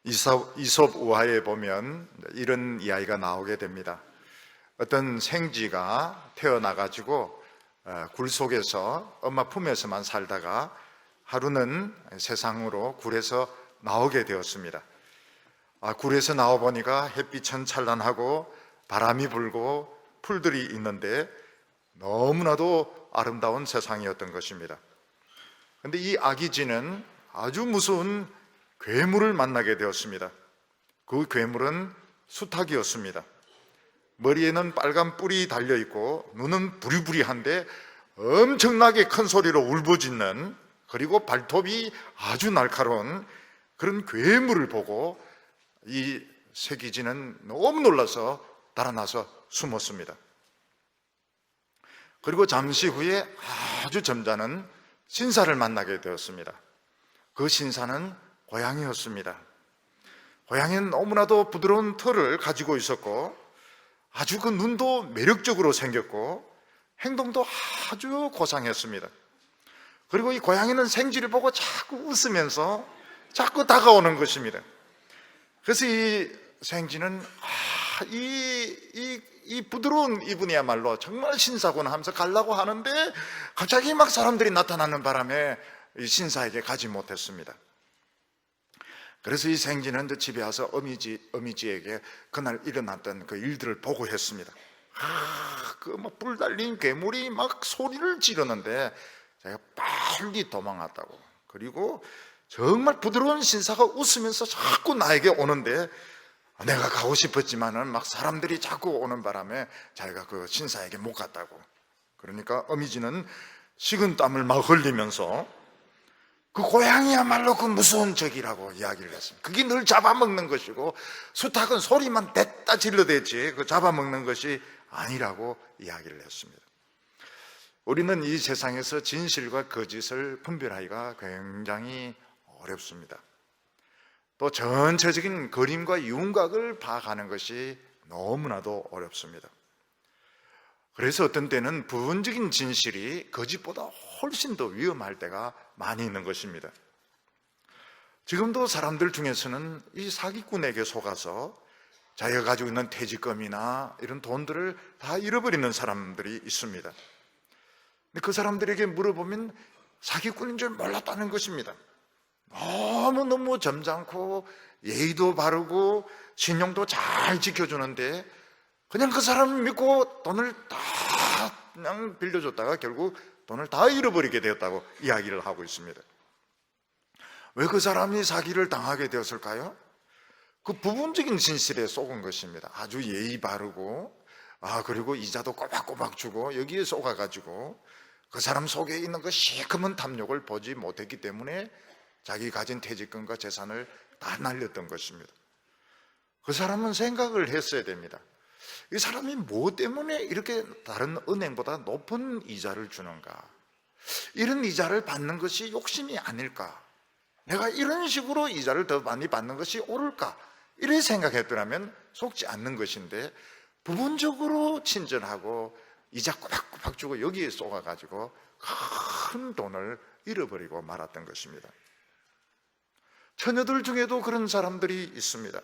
이솝 우화에 보면 이런 이야기가 나오게 됩니다. 어떤 생쥐가 태어나가지고 굴 속에서 엄마 품에서만 살다가 하루는 세상으로 굴에서 나오게 되었습니다. 굴에서 나와 보니까 햇빛은 찬란하고 바람이 불고 풀들이 있는데 너무나도 아름다운 세상이었던 것입니다. 그런데 이 아기 쥐는 아주 무서운 괴물을 만나게 되었습니다. 그 괴물은 수탉이었습니다. 머리에는 빨간 뿔이 달려있고 눈은 부리부리한데 엄청나게 큰 소리로 울부짖는, 그리고 발톱이 아주 날카로운 그런 괴물을 보고 이 새끼쥐는 너무 놀라서 달아나서 숨었습니다. 그리고 잠시 후에 아주 점잖은 신사를 만나게 되었습니다. 그 신사는 고양이였습니다. 고양이는 너무나도 부드러운 털을 가지고 있었고 아주 그 눈도 매력적으로 생겼고 행동도 아주 고상했습니다. 그리고 이 고양이는 생쥐를 보고 자꾸 웃으면서 자꾸 다가오는 것입니다. 그래서 이 생쥐는 이 부드러운 이분이야말로 정말 신사구나 하면서 가려고 하는데 갑자기 막 사람들이 나타나는 바람에 이 신사에게 가지 못했습니다. 그래서 이 생쥐는 집에 와서 어미쥐에게 그날 일어났던 그 일들을 보고했습니다. 그 뿔 달린 괴물이 막 소리를 지르는데 제가 빨리 도망갔다고, 그리고 정말 부드러운 신사가 웃으면서 자꾸 나에게 오는데 내가 가고 싶었지만은 막 사람들이 자꾸 오는 바람에 자기가 그 신사에게 못 갔다고. 그러니까 어미쥐는 식은땀을 막 흘리면서 그 고양이야말로 그 무서운 적이라고 이야기를 했습니다. 그게 늘 잡아먹는 것이고 수탉은 소리만 냈다 질러댔지 그 잡아먹는 것이 아니라고 이야기를 했습니다. 우리는 이 세상에서 진실과 거짓을 분별하기가 굉장히 어렵습니다. 또 전체적인 그림과 윤곽을 파악하는 것이 너무나도 어렵습니다. 그래서 어떤 때는 부분적인 진실이 거짓보다 훨씬 더 위험할 때가 많이 있는 것입니다. 지금도 사람들 중에서는 이 사기꾼에게 속아서 자기가 가지고 있는 퇴직금이나 이런 돈들을 다 잃어버리는 사람들이 있습니다. 그 사람들에게 물어보면 사기꾼인 줄 몰랐다는 것입니다. 너무 점잖고 예의도 바르고 신용도 잘 지켜주는데 그냥 그 사람을 믿고 돈을 다 그냥 빌려줬다가 결국 돈을 다 잃어버리게 되었다고 이야기를 하고 있습니다. 왜 그 사람이 사기를 당하게 되었을까요? 그 부분적인 진실에 속은 것입니다. 아주 예의 바르고 그리고 이자도 꼬박꼬박 주고 여기에 속아가지고 그 사람 속에 있는 그 시커먼 탐욕을 보지 못했기 때문에 자기 가진 퇴직금과 재산을 다 날렸던 것입니다. 그 사람은 생각을 했어야 됩니다. 이 사람이 뭐 때문에 이렇게 다른 은행보다 높은 이자를 주는가? 이런 이자를 받는 것이 욕심이 아닐까? 내가 이런 식으로 이자를 더 많이 받는 것이 옳을까? 이렇게 생각했더라면 속지 않는 것인데 부분적으로 친절하고 이자 꼬박꼬박 주고 여기에 쏘아가지고 큰 돈을 잃어버리고 말았던 것입니다. 처녀들 중에도 그런 사람들이 있습니다.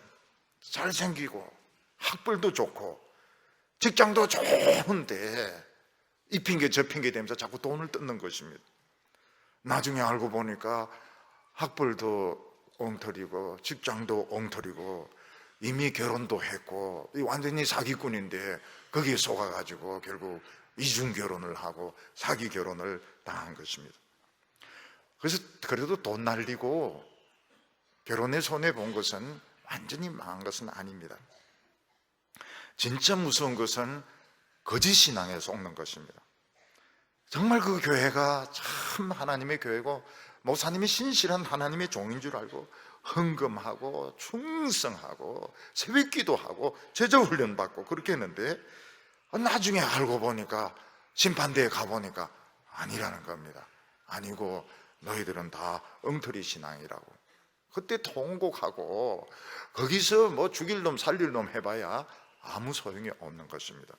잘생기고 학벌도 좋고 직장도 좋은데 이 핑계 저 핑계 대면서 자꾸 돈을 뜯는 것입니다. 나중에 알고 보니까 학벌도 엉터리고 직장도 엉터리고 이미 결혼도 했고 완전히 사기꾼인데 거기에 속아가지고 결국 이중 결혼을 하고 사기 결혼을 당한 것입니다. 그래서 그래도 돈 날리고 결혼에 손해본 것은 완전히 망한 것은 아닙니다. 진짜 무서운 것은 거짓 신앙에 속는 것입니다. 정말 그 교회가 참 하나님의 교회고 목사님이 신실한 하나님의 종인 줄 알고 헌금하고 충성하고 새벽기도 하고 제자훈련 받고 그렇게 했는데 나중에 알고 보니까 심판대에 가보니까 아니라는 겁니다. 아니고 너희들은 다 엉터리 신앙이라고. 그때 통곡하고 거기서 뭐 죽일 놈 살릴 놈 해봐야 아무 소용이 없는 것입니다.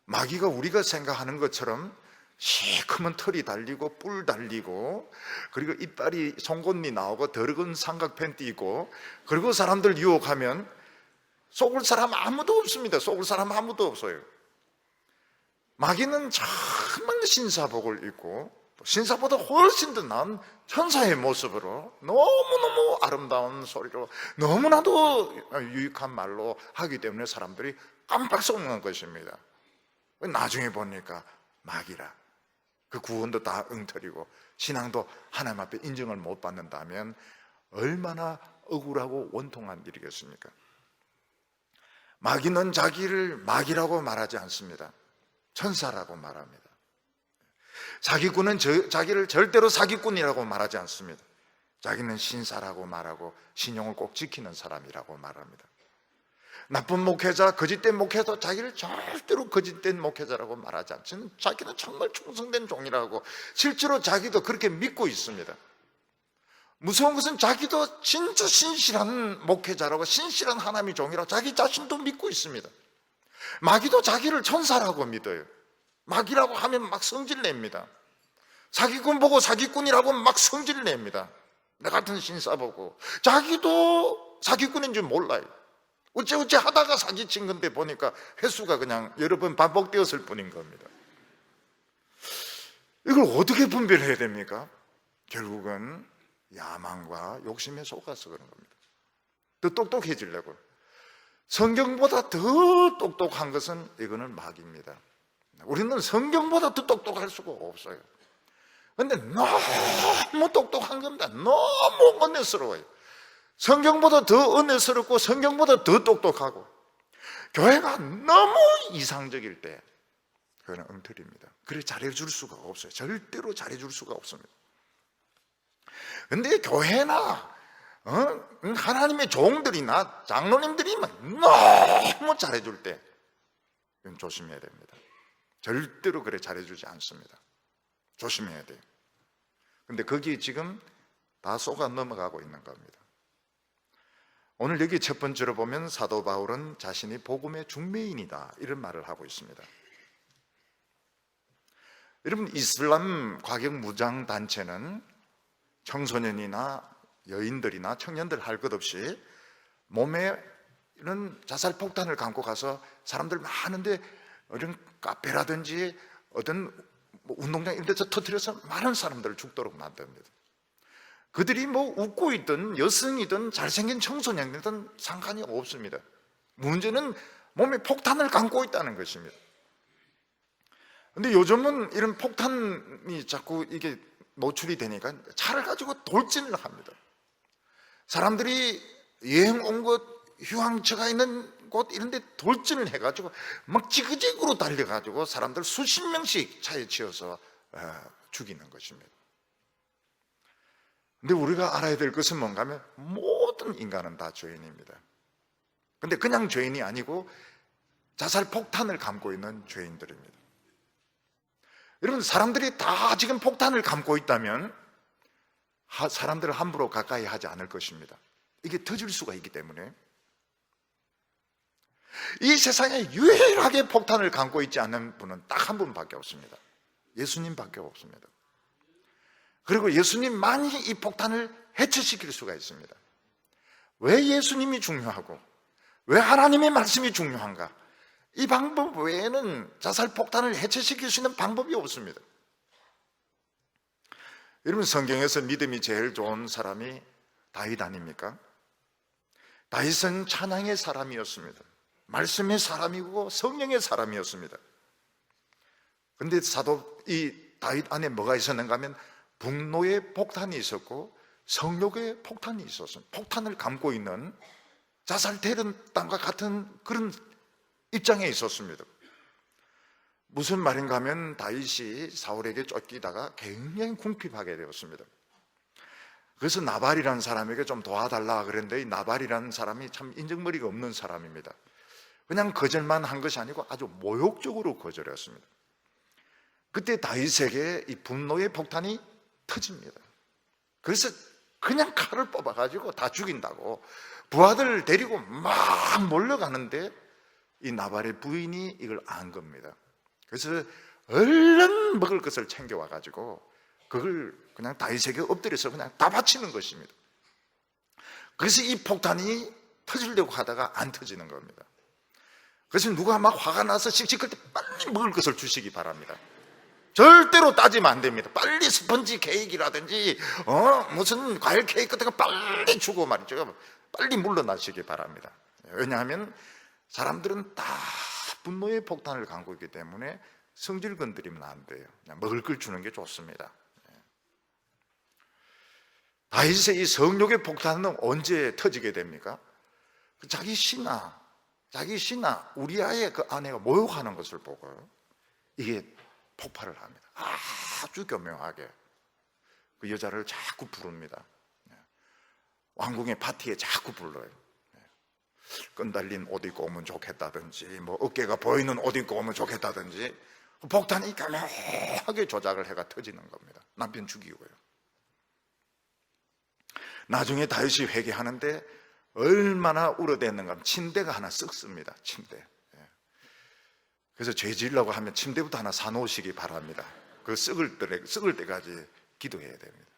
마귀가 우리가 생각하는 것처럼 시커먼 털이 달리고 뿔 달리고, 그리고 이빨이 송곳니 나오고 더러운 삼각 팬티 입고, 그리고 사람들 유혹하면 속을 사람 아무도 없습니다. 속을 사람 아무도 없어요. 마귀는 정말 신사복을 입고 신사보다 훨씬 더 나은 천사의 모습으로 너무너무 아름다운 소리로 너무나도 유익한 말로 하기 때문에 사람들이 깜빡 속는 것입니다. 나중에 보니까 마귀라. 그 구원도 다 엉터리고 신앙도 하나님 앞에 인정을 못 받는다면 얼마나 억울하고 원통한 일이겠습니까? 마귀는 자기를 마귀라고 말하지 않습니다. 천사라고 말합니다. 사기꾼은 자기를 절대로 사기꾼이라고 말하지 않습니다. 자기는 신사라고 말하고 신용을 꼭 지키는 사람이라고 말합니다. 나쁜 목회자, 거짓된 목회자, 자기를 절대로 거짓된 목회자라고 말하지 않지만 자기는 정말 충성된 종이라고 실제로 자기도 그렇게 믿고 있습니다. 무서운 것은 자기도 진짜 신실한 목회자라고, 신실한 하나님의 종이라고 자기 자신도 믿고 있습니다. 마귀도 자기를 천사라고 믿어요. 마귀라고 하면 막 성질냅니다. 사기꾼 보고 사기꾼이라고 막 성질냅니다. 나 같은 신사 보고 자기도 사기꾼인 줄 몰라요. 어째 하다가 사기친 건데 보니까 횟수가 그냥 여러 번 반복되었을 뿐인 겁니다. 이걸 어떻게 분별해야 됩니까? 결국은 야망과 욕심에 속아서 그런 겁니다. 더 똑똑해지려고. 성경보다 더 똑똑한 것은 이거는 마귀입니다. 우리는 성경보다 더 똑똑할 수가 없어요. 그런데 너무 똑똑한 겁니다. 너무 은혜스러워요. 성경보다 더 은혜스럽고 성경보다 더 똑똑하고 교회가 너무 이상적일 때 그거는 엉터리입니다. 그래 잘해줄 수가 없어요. 절대로 잘해줄 수가 없습니다. 그런데 교회나 하나님의 종들이나 장로님들이 너무 잘해줄 때 그건 조심해야 됩니다. 절대로 그래 잘해주지 않습니다. 조심해야 돼요. 그런데 거기에 지금 다 쏘가 넘어가고 있는 겁니다. 오늘 여기 첫 번째로 보면 사도 바울은 자신이 복음의 중매인이다 이런 말을 하고 있습니다. 여러분, 이슬람 과격 무장 단체는 청소년이나 여인들이나 청년들 할 것 없이 몸에 이런 자살 폭탄을 감고 가서 사람들 많은데 이런 카페라든지 어떤 운동장 이런 데서 터뜨려서 많은 사람들을 죽도록 만듭니다. 그들이 웃고 있든 여성이든 잘생긴 청소년이든 상관이 없습니다. 문제는 몸에 폭탄을 감고 있다는 것입니다. 그런데 요즘은 이런 폭탄이 자꾸 이게 노출이 되니까 차를 가지고 돌진을 합니다. 사람들이 여행 온 곳, 휴양처가 있는 곳 이런 데 돌진을 해가지고 막 지그재그로 달려가지고 사람들 수십 명씩 차에 치여서 죽이는 것입니다. 근데 우리가 알아야 될 것은 뭔가 하면 모든 인간은 다 죄인입니다. 근데 그냥 죄인이 아니고 자살 폭탄을 감고 있는 죄인들입니다. 여러분, 사람들이 다 지금 폭탄을 감고 있다면 사람들을 함부로 가까이 하지 않을 것입니다. 이게 터질 수가 있기 때문에. 이 세상에 유일하게 폭탄을 감고 있지 않는 분은 딱 한 분밖에 없습니다. 예수님밖에 없습니다. 그리고 예수님만이 이 폭탄을 해체시킬 수가 있습니다. 왜 예수님이 중요하고 왜 하나님의 말씀이 중요한가? 이 방법 외에는 자살 폭탄을 해체시킬 수 있는 방법이 없습니다. 여러분, 성경에서 믿음이 제일 좋은 사람이 다윗 아닙니까? 다윗은 찬양의 사람이었습니다. 말씀의 사람이고 성령의 사람이었습니다. 그런데 이 다윗 안에 뭐가 있었는가 하면 분노의 폭탄이 있었고 성욕의 폭탄이 있었습니다. 폭탄을 감고 있는 자살 대련당과 같은 그런 입장에 있었습니다. 무슨 말인가 하면 다윗이 사울에게 쫓기다가 굉장히 궁핍하게 되었습니다. 그래서 나발이라는 사람에게 좀 도와달라 그랬는데 이 나발이라는 사람이 참 인정머리가 없는 사람입니다. 그냥 거절만 한 것이 아니고 아주 모욕적으로 거절했습니다. 그때 다윗에게 이 분노의 폭탄이 터집니다. 그래서 그냥 칼을 뽑아가지고 다 죽인다고 부하들을 데리고 막 몰려가는데 이 나발의 부인이 이걸 안 겁니다. 그래서 얼른 먹을 것을 챙겨와 가지고 그걸 그냥 다윗에게 엎드려서 그냥 다 바치는 것입니다. 그래서 이 폭탄이 터지려고 하다가 안 터지는 겁니다. 그래서 누가 막 화가 나서 씩씩할 때 빨리 먹을 것을 주시기 바랍니다. 절대로 따지면 안 됩니다. 빨리 스펀지 케이크라든지 무슨 과일 케이크 같은 거 빨리 주고 말이죠. 빨리 물러나시기 바랍니다. 왜냐하면 사람들은 다 분노의 폭탄을 감고 있기 때문에 성질 건드리면 안 돼요. 그냥 먹을 걸 주는 게 좋습니다. 다윗의 이 성욕의 폭탄은 언제 터지게 됩니까? 자기 신하 우리아의 그 아내가 모욕하는 것을 보고 이게 폭발을 합니다. 아주 교묘하게 그 여자를 자꾸 부릅니다. 왕궁의 파티에 자꾸 불러요. 끈달린 옷 입고 오면 좋겠다든지 뭐 어깨가 보이는 옷 입고 오면 좋겠다든지 폭탄이 교묘하게 조작을 해가 터지는 겁니다. 남편 죽이고요. 나중에 다윗이 회개하는데 얼마나 울어댔는가 하면 침대가 하나 썩습니다. 침대. 그래서 죄 지으려고 하면 침대부터 하나 사놓으시기 바랍니다. 그 썩을 때까지 기도해야 됩니다.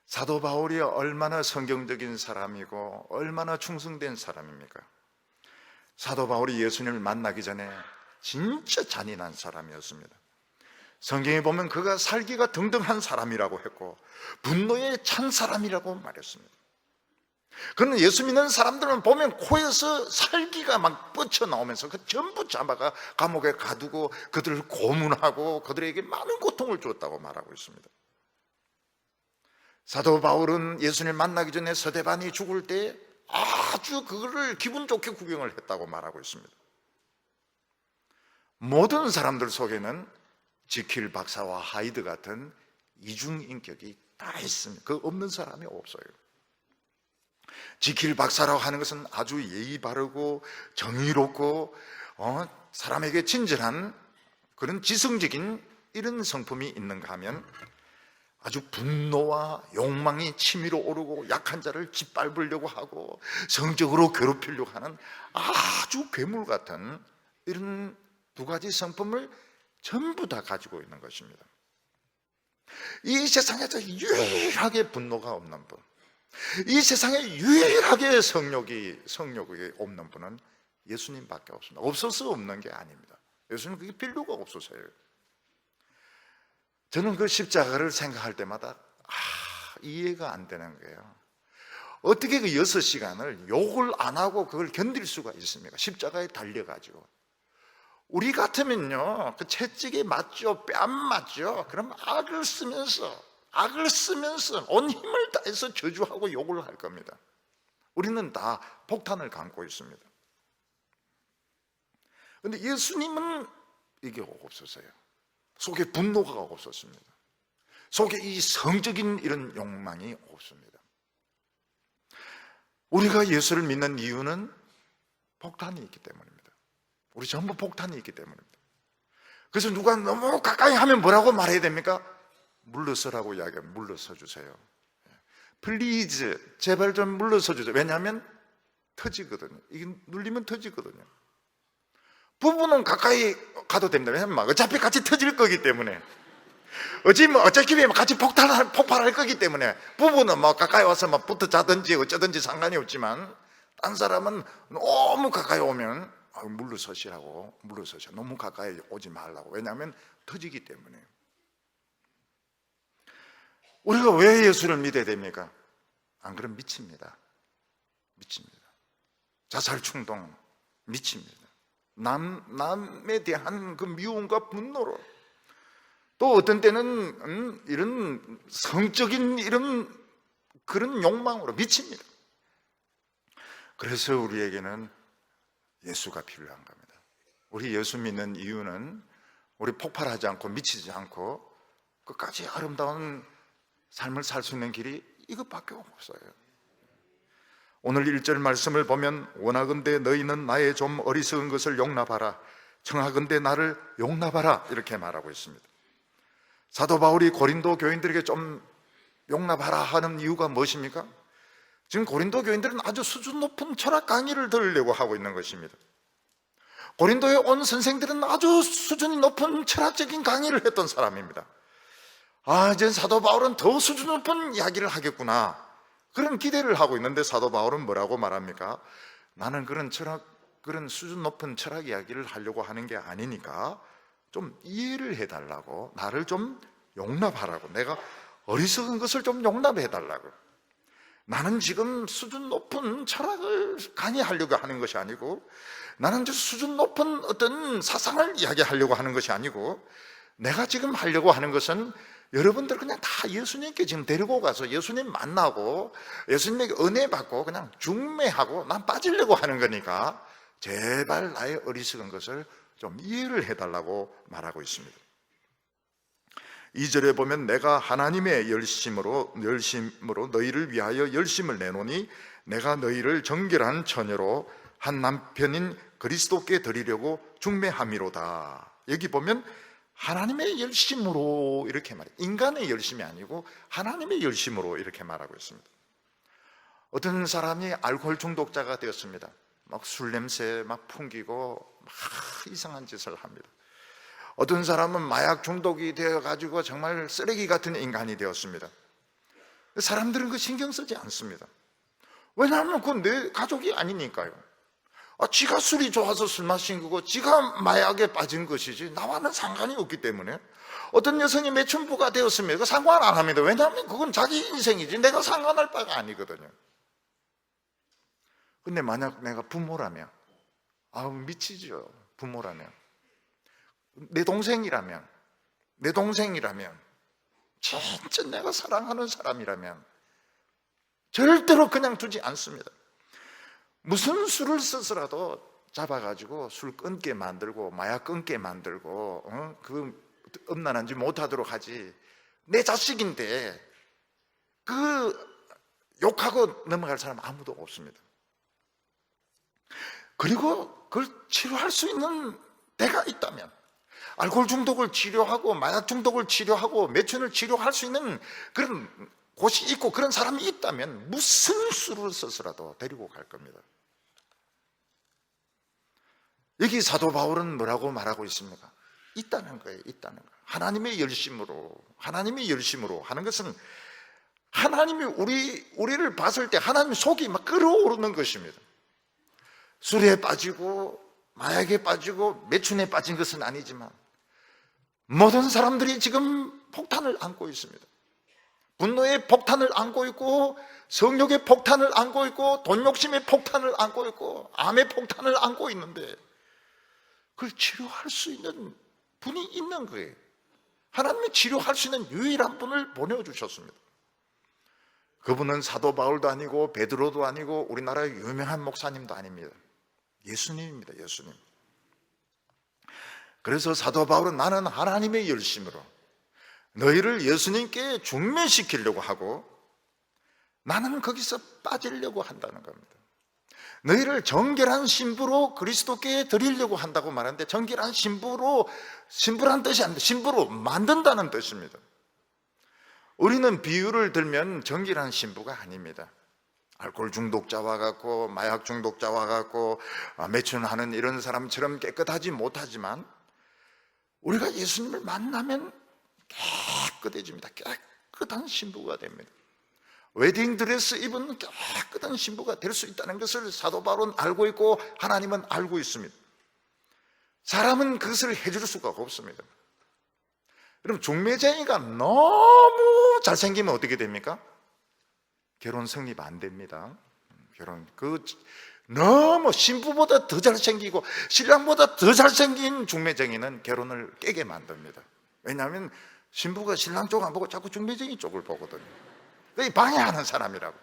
사도 바울이 얼마나 성경적인 사람이고 얼마나 충성된 사람입니까? 사도 바울이 예수님을 만나기 전에 진짜 잔인한 사람이었습니다. 성경에 보면 그가 살기가 등등한 사람이라고 했고 분노에 찬 사람이라고 말했습니다. 그는 예수 믿는 사람들은 보면 코에서 살기가 막 뻗쳐나오면서 그 전부 잡아가 감옥에 가두고 그들을 고문하고 그들에게 많은 고통을 주었다고 말하고 있습니다. 사도 바울은 예수님을 만나기 전에 서대반이 죽을 때 아주 그거를 기분 좋게 구경을 했다고 말하고 있습니다. 모든 사람들 속에는 지킬 박사와 하이드 같은 이중인격이 다 있습니다. 그 없는 사람이 없어요. 지킬 박사라고 하는 것은 아주 예의 바르고 정의롭고 사람에게 친절한 그런 지성적인 이런 성품이 있는가 하면 아주 분노와 욕망이 치밀어 오르고 약한 자를 짓밟으려고 하고 성적으로 괴롭히려고 하는 아주 괴물 같은 이런 두 가지 성품을 전부 다 가지고 있는 것입니다. 이 세상에서 유일하게 분노가 없는 분, 이 세상에 유일하게 성욕이 없는 분은 예수님밖에 없습니다. 없어서 없는 게 아닙니다. 예수님 그게 필요가 없어서요. 저는 그 십자가를 생각할 때마다 이해가 안 되는 거예요. 어떻게 그 6시간을 욕을 안 하고 그걸 견딜 수가 있습니까? 십자가에 달려가지고. 우리 같으면요, 그 채찍에 맞죠, 뺨 맞죠. 그럼 악을 쓰면서 온 힘을 다해서 저주하고 욕을 할 겁니다. 우리는 다 폭탄을 감고 있습니다. 그런데 예수님은 이게 없었어요. 속에 분노가 없었습니다. 속에 이 성적인 이런 욕망이 없습니다. 우리가 예수를 믿는 이유는 폭탄이 있기 때문입니다. 우리 전부 폭탄이 있기 때문입니다. 그래서 누가 너무 가까이 하면 뭐라고 말해야 됩니까? 물러서라고 이야기하면 물러서 주세요. 플리즈, 제발 좀 물러서 주세요. 왜냐하면 터지거든요. 이게 눌리면 터지거든요. 부부는 가까이 가도 됩니다. 왜냐하면 어차피 같이 터질 거기 때문에. 어차피 같이 폭발할 거기 때문에. 부부는 가까이 와서 붙어 자든지 어쩌든지 상관이 없지만, 딴 사람은 너무 가까이 오면 물러서시라고, 물러서셔. 너무 가까이 오지 말라고. 왜냐하면 터지기 때문에. 우리가 왜 예수를 믿어야 됩니까? 안 그러면 미칩니다. 자살 충동, 미칩니다. 남에 대한 그 미움과 분노로, 또 어떤 때는 이런 성적인 이런 그런 욕망으로 미칩니다. 그래서 우리에게는 예수가 필요한 겁니다. 우리 예수 믿는 이유는 우리 폭발하지 않고 미치지 않고 끝까지 아름다운 삶을 살 수 있는 길이 이것밖에 없어요. 오늘 1절 말씀을 보면 원하건대 너희는 나의 좀 어리석은 것을 용납하라, 청하건대 나를 용납하라, 이렇게 말하고 있습니다. 사도 바울이 고린도 교인들에게 좀 용납하라 하는 이유가 무엇입니까? 지금 고린도 교인들은 아주 수준 높은 철학 강의를 들으려고 하고 있는 것입니다. 고린도에 온 선생들은 아주 수준이 높은 철학적인 강의를 했던 사람입니다. 이제 사도 바울은 더 수준 높은 이야기를 하겠구나, 그런 기대를 하고 있는데 사도 바울은 뭐라고 말합니까? 나는 그런 수준 높은 철학 이야기를 하려고 하는 게 아니니까 좀 이해를 해달라고, 나를 좀 용납하라고, 내가 어리석은 것을 좀 용납해달라고. 나는 지금 수준 높은 철학을 강의하려고 하는 것이 아니고, 나는 수준 높은 어떤 사상을 이야기하려고 하는 것이 아니고, 내가 지금 하려고 하는 것은 여러분들 그냥 다 예수님께 지금 데리고 가서 예수님 만나고 예수님에게 은혜 받고 그냥 중매하고 난 빠지려고 하는 거니까 제발 나의 어리석은 것을 좀 이해를 해달라고 말하고 있습니다. 2절에 보면 내가 하나님의 열심으로 너희를 위하여 열심을 내노니 내가 너희를 정결한 처녀로 한 남편인 그리스도께 드리려고 중매함이로다. 여기 보면 하나님의 열심으로 이렇게 말해요. 인간의 열심이 아니고 하나님의 열심으로 이렇게 말하고 있습니다. 어떤 사람이 알코올 중독자가 되었습니다. 막 술 냄새 막 풍기고 막 이상한 짓을 합니다. 어떤 사람은 마약 중독이 되어가지고 정말 쓰레기 같은 인간이 되었습니다. 사람들은 그 신경 쓰지 않습니다. 왜냐하면 그건 내 가족이 아니니까요. 지가 술이 좋아서 술 마신 거고 지가 마약에 빠진 것이지 나와는 상관이 없기 때문에. 어떤 여성이 매춘부가 되었으면 그 상관 안 합니다. 왜냐하면 그건 자기 인생이지 내가 상관할 바가 아니거든요. 근데 만약 내가 부모라면 미치죠. 부모라면 내 동생이라면 진짜 내가 사랑하는 사람이라면 절대로 그냥 두지 않습니다. 무슨 수를 써서라도 잡아가지고 술 끊게 만들고 마약 끊게 만들고 그 음란한 짓 못하도록 하지. 내 자식인데 그 욕하고 넘어갈 사람 아무도 없습니다. 그리고 그걸 치료할 수 있는 데가 있다면, 알코올 중독을 치료하고 마약 중독을 치료하고 매춘을 치료할 수 있는 그런 곳이 있고 그런 사람이 있다면 무슨 수를 써서라도 데리고 갈 겁니다. 여기 사도 바울은 뭐라고 말하고 있습니까? 있다는 거예요. 하나님의 열심으로 하는 것은 하나님이 우리를 봤을 때 하나님 속이 막 끓어오르는 것입니다. 술에 빠지고 마약에 빠지고 매춘에 빠진 것은 아니지만 모든 사람들이 지금 폭탄을 안고 있습니다. 분노의 폭탄을 안고 있고 성욕의 폭탄을 안고 있고 돈 욕심의 폭탄을 안고 있고 암의 폭탄을 안고 있는데 그걸 치료할 수 있는 분이 있는 거예요. 하나님이 치료할 수 있는 유일한 분을 보내주셨습니다. 그분은 사도 바울도 아니고 베드로도 아니고 우리나라의 유명한 목사님도 아닙니다. 예수님입니다. 예수님. 그래서 사도 바울은 나는 하나님의 열심으로 너희를 예수님께 중매시키려고 하고 나는 거기서 빠지려고 한다는 겁니다. 너희를 정결한 신부로 그리스도께 드리려고 한다고 말하는데 정결한 신부란 뜻이 아닙니다. 신부로 만든다는 뜻입니다. 우리는 비유를 들면 정결한 신부가 아닙니다. 알코올 중독자와 같고 마약 중독자와 같고 매춘하는 이런 사람처럼 깨끗하지 못하지만 우리가 예수님을 만나면 깨끗해집니다. 깨끗한 신부가 됩니다. 웨딩드레스 입은 깨끗한 신부가 될 수 있다는 것을 사도 바울은 알고 있고 하나님은 알고 있습니다. 사람은 그것을 해줄 수가 없습니다. 여러분, 중매쟁이가 너무 잘생기면 어떻게 됩니까? 결혼 성립 안 됩니다. 너무 신부보다 더 잘생기고 신랑보다 더 잘생긴 중매쟁이는 결혼을 깨게 만듭니다. 왜냐하면 신부가 신랑 쪽 안 보고 자꾸 중매쟁이 쪽을 보거든요. 그게 방해하는 사람이라고.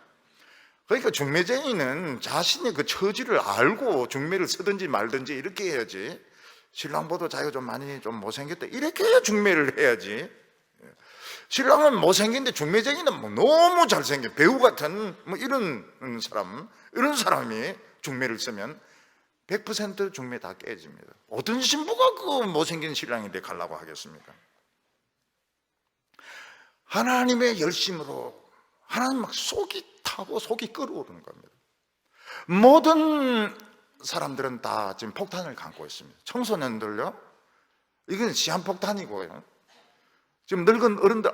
그러니까 중매쟁이는 자신의 그 처지를 알고 중매를 쓰든지 말든지 이렇게 해야지. 신랑보다 자기가 좀 많이 좀 못생겼다 이렇게 해야 중매를 해야지. 신랑은 못생긴데 중매쟁이는 뭐 너무 잘생긴 배우 같은 뭐 이런 사람이 중매를 쓰면 100% 중매 다 깨집니다. 어떤 신부가 그 못생긴 신랑인데 가려고 하겠습니까? 하나님의 열심으로 하나님 막 속이 타고 속이 끓어오르는 겁니다. 모든 사람들은 다 지금 폭탄을 감고 있습니다. 청소년들요, 이건 시한폭탄이고요. 지금 늙은 어른들,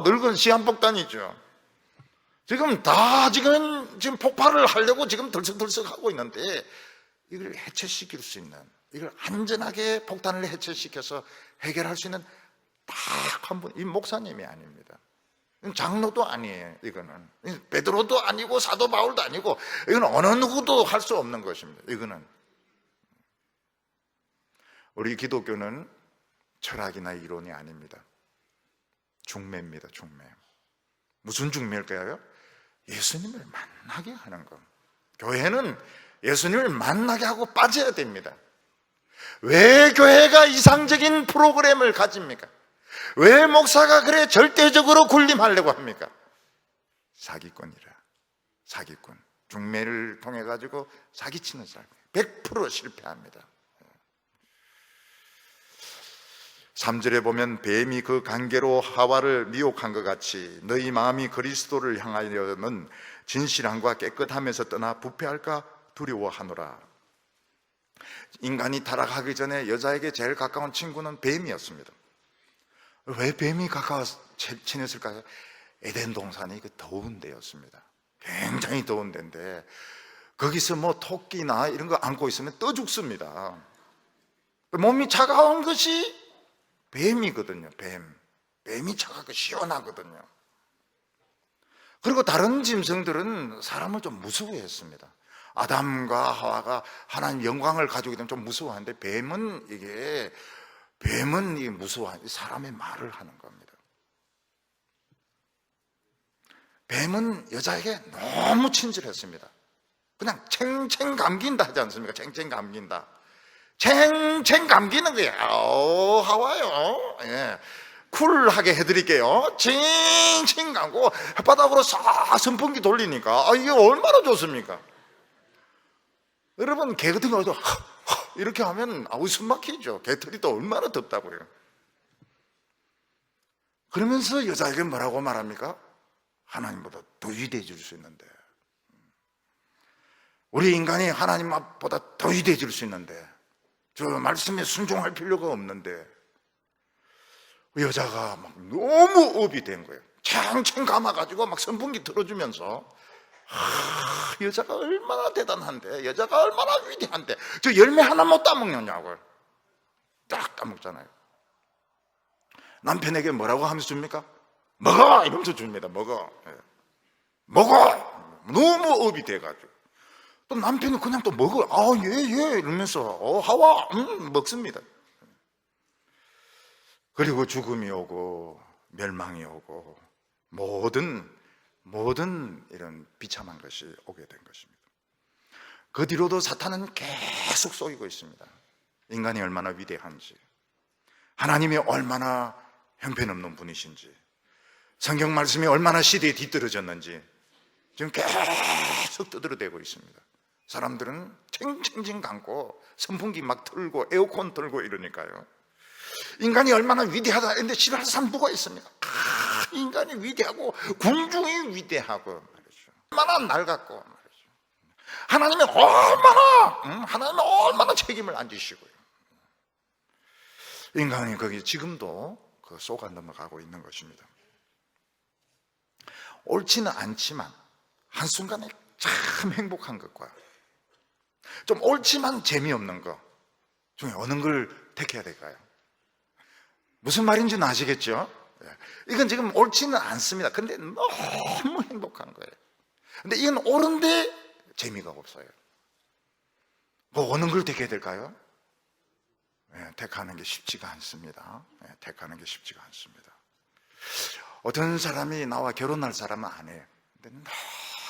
늙은 시한폭탄이죠. 지금 다 지금 폭발을 하려고 지금 들썩들썩 하고 있는데, 이걸 해체시킬 수 있는, 이걸 안전하게 폭탄을 해체시켜서 해결할 수 있는 딱 한 분, 이 목사님이 아닙니다. 장로도 아니에요. 이거는 베드로도 아니고 사도 바울도 아니고, 이건 어느 누구도 할 수 없는 것입니다. 이거는 우리 기독교는 철학이나 이론이 아닙니다. 중매입니다. 중매. 무슨 중매일까요? 예수님을 만나게 하는 것. 교회는 예수님을 만나게 하고 빠져야 됩니다. 왜 교회가 이상적인 프로그램을 가집니까? 왜 목사가 그래 절대적으로 군림하려고 합니까? 사기꾼이라. 사기꾼. 중매를 통해 가지고 사기치는 사람 100% 실패합니다. 3절에 보면 뱀이 그 관계로 하와를 미혹한 것 같이 너희 마음이 그리스도를 향하여는 진실함과 깨끗함에서 떠나 부패할까 두려워하노라. 인간이 타락하기 전에 여자에게 제일 가까운 친구는 뱀이었습니다. 왜 뱀이 친했을까요? 에덴 동산이 그 더운 데였습니다. 굉장히 더운 데인데 거기서 뭐 토끼나 이런 거 안고 있으면 떠 죽습니다. 몸이 차가운 것이 뱀이거든요. 뱀이 차갑고 시원하거든요. 그리고 다른 짐승들은 사람을 좀 무서워했습니다. 아담과 하와가 하나님 영광을 가지고 있다면 좀 무서워하는데 뱀은 이게 무서워하는, 사람의 말을 하는 겁니다. 뱀은 여자에게 너무 친절했습니다. 그냥 챙챙 감긴다 하지 않습니까? 챙챙 감긴다. 챙챙 감기는 거예요. 하와요. 예. 쿨하게 해드릴게요. 칭칭 감고 혓바닥으로 싹 선풍기 돌리니까 이게 얼마나 좋습니까? 여러분, 개 같은 거 이렇게 하면 숨 막히죠. 개털이 또 얼마나 덥다고요. 그러면서 여자에게 뭐라고 말합니까? 하나님보다 더 위대해질 수 있는데, 우리 인간이 하나님보다 더 위대해질 수 있는데, 저 말씀에 순종할 필요가 없는데, 여자가 막 너무 업이 된 거예요. 챙챙 감아가지고 막 선풍기 틀어주면서, 여자가 얼마나 대단한데, 여자가 얼마나 위대한데, 저 열매 하나 못 따먹느냐고요. 딱 따먹잖아요. 남편에게 뭐라고 하면서 줍니까? 먹어! 이러면서 줍니다. 먹어. 먹어! 너무 업이 돼가지고. 또 남편이 그냥 또 먹어. 예, 이러면서, 하와! 먹습니다. 그리고 죽음이 오고, 멸망이 오고, 모든 이런 비참한 것이 오게 된 것입니다. 그 뒤로도 사탄은 계속 쏘이고 있습니다. 인간이 얼마나 위대한지, 하나님이 얼마나 형편없는 분이신지, 성경 말씀이 얼마나 시대에 뒤떨어졌는지 지금 계속 두드러대고 있습니다. 사람들은 챙챙챙 감고 선풍기 막 틀고 에어컨 틀고 이러니까요. 인간이 얼마나 위대하다 했는데 싫어하는 사람 누가 있습니까? 인간이 위대하고 군중이 위대하고 말이죠. 얼마나 낡았고 말이죠. 하나님이 얼마나 책임을 안 지시고요. 인간이 거기 지금도 그 속아 넘어가고 있는 것입니다. 옳지는 않지만 한순간에 참 행복한 것과 좀 옳지만 재미없는 것 중에 어느 걸 택해야 될까요? 무슨 말인지는 아시겠죠? 이건 지금 옳지는 않습니다. 근데 너무 행복한 거예요. 근데 이건 옳은데 재미가 없어요. 뭐 어느 걸 택해야 될까요? 택하는 게 쉽지가 않습니다. 택하는 게 쉽지가 않습니다. 어떤 사람이 나와 결혼할 사람은 안 해요. 근데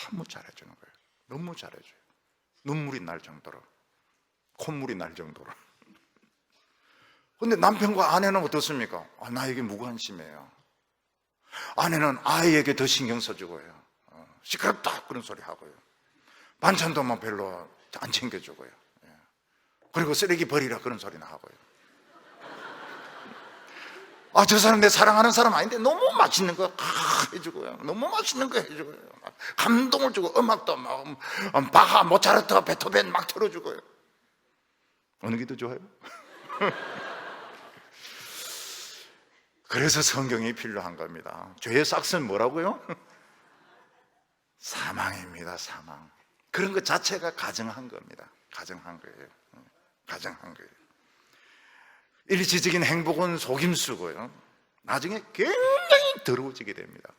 너무 잘해주는 거예요. 너무 잘해줘요. 눈물이 날 정도로, 콧물이 날 정도로. 근데 남편과 아내는 어떻습니까? 나에게 무관심해요. 아내는 아이에게 더 신경 써주고요. 시끄럽다 그런 소리 하고요. 반찬도 막 별로 안 챙겨주고요. 그리고 쓰레기 버리라 그런 소리나 하고요. 아, 저 사람 내 사랑하는 사람 아닌데 너무 맛있는 거 해주고요. 너무 맛있는 거 해주고요. 감동을 주고 음악도 막 바하, 모차르트, 베토벤 막 틀어주고요. 어느 게 더 좋아요? 그래서 성경이 필요한 겁니다. 죄의 삭은 뭐라고요? 사망입니다. 사망. 그런 것 자체가 가정한 겁니다. 가정한 거예요. 가정한 거예요. 일시적인 행복은 속임수고요, 나중에 굉장히 더러워지게 됩니다.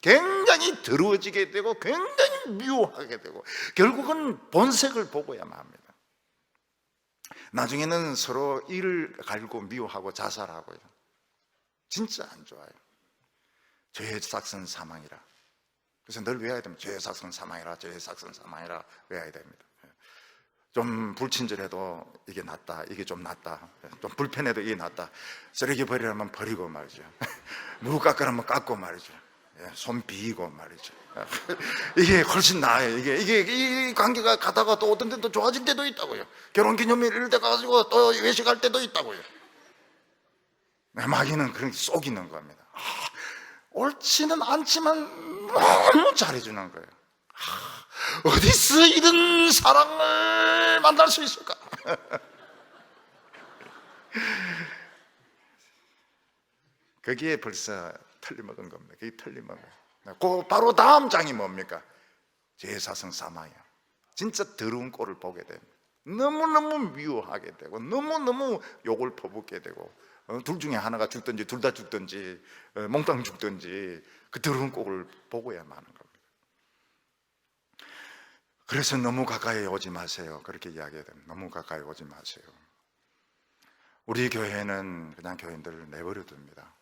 굉장히 더러워지게 되고 굉장히 미워하게 되고 결국은 본색을 보고야만 합니다. 나중에는 서로 이를 갈고 미워하고 자살하고요. 진짜 안 좋아요. 죄의 삭은 사망이라. 그래서 늘 외워야 됩니다. 죄의 삭은 사망이라, 죄의 삭은 사망이라 외워야 됩니다. 좀 불친절해도 이게 낫다, 이게 좀 낫다, 좀 불편해도 이게 낫다. 쓰레기 버리라면 버리고 말이죠. 무 깎으라면 깎고 말이죠. 손 비이고 말이죠. 이게 훨씬 나아요. 이 관계가 가다가 또 어떤 데도 좋아질 때도 있다고요. 결혼기념일 이럴 때 가가지고 또 외식할 때도 있다고요. 마귀는 그런 게 속이는 겁니다. 옳지는 않지만 너무 잘해주는 거예요. 어디서 이런 사랑을 만날 수 있을까? 거기에 벌써 틀림먹은 겁니다. 그게 틀림먹은. 그 바로 다음 장이 뭡니까? 죄의 사성 사망이야. 진짜 더러운 꼴을 보게 됩니다. 너무너무 미워하게 되고 너무너무 욕을 퍼붓게 되고 둘 중에 하나가 죽든지 둘 다 죽든지 몽땅 죽든지 그 더러운 꼴을 보고야만 하는 겁니다. 그래서 너무 가까이 오지 마세요. 그렇게 이야기해야 됩니다. 너무 가까이 오지 마세요. 우리 교회는 그냥 교인들을 내버려 둡니다.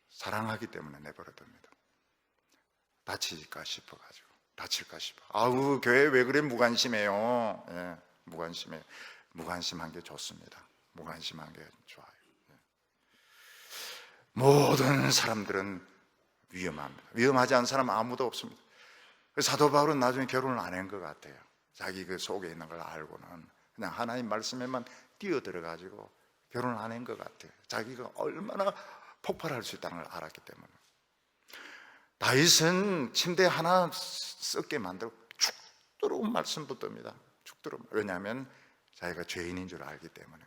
사랑하기 때문에 내버려 둡니다. 다칠까 싶어가지고, 다칠까 싶어. 아우, 교회 왜 그래 무관심해요. 예, 무관심해요. 무관심한 게 좋습니다. 무관심한 게 좋아요. 예. 모든 사람들은 위험합니다. 위험하지 않은 사람은 아무도 없습니다. 사도 바울은 나중에 결혼을 안 한 것 같아요. 자기 그 속에 있는 걸 알고는 그냥 하나님 말씀에만 뛰어들어가지고 결혼을 안 한 것 같아요. 자기가 얼마나 폭발할 수 있다는 걸 알았기 때문에. 다윗은 침대 하나 썩게 만들고 축 들어온 말씀 붙듭니다. 축 들어온. 왜냐하면 자기가 죄인인 줄 알기 때문에.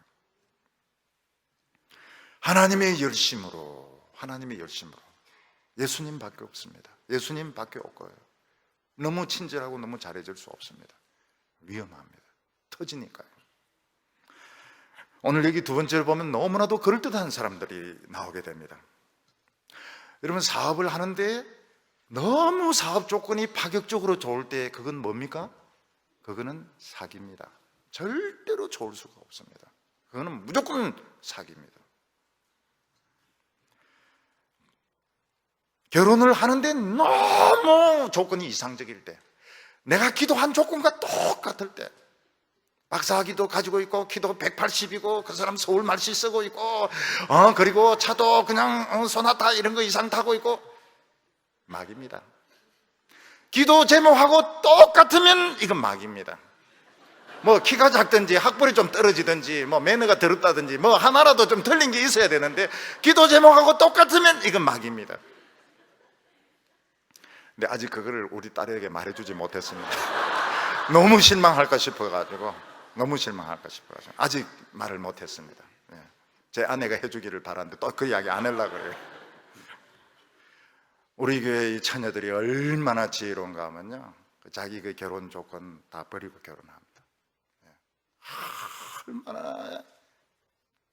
하나님의 열심으로 예수님밖에 없습니다. 예수님밖에 없고요. 너무 친절하고 너무 잘해줄 수 없습니다. 위험합니다. 터지니까요. 오늘 여기 두 번째를 보면 너무나도 그럴듯한 사람들이 나오게 됩니다. 여러분, 사업을 하는데 너무 사업 조건이 파격적으로 좋을 때 그건 뭡니까? 그거는 사기입니다. 절대로 좋을 수가 없습니다. 그거는 무조건 사기입니다. 결혼을 하는데 너무 조건이 이상적일 때, 내가 기도한 조건과 똑같을 때, 박사학위도 가지고 있고 키도 180이고 그 사람 서울 말씨 쓰고 있고 그리고 차도 그냥 소나타 이런 거 이상 타고 있고, 막입니다. 기도 제목하고 똑같으면 이건 막입니다. 뭐 키가 작든지 학벌이 좀 떨어지든지 뭐 매너가 더럽다든지 뭐 하나라도 좀 틀린 게 있어야 되는데 기도 제목하고 똑같으면 이건 막입니다. 근데 아직 그거를 우리 딸에게 말해주지 못했습니다. 너무 실망할까 싶어가지고 아직 말을 못했습니다. 제 아내가 해주기를 바라는데 또 그 이야기 안 하려고 그래요. 우리 교회 이 처녀들이 얼마나 지혜로운가 하면요, 자기 그 결혼 조건 다 버리고 결혼합니다. 얼마나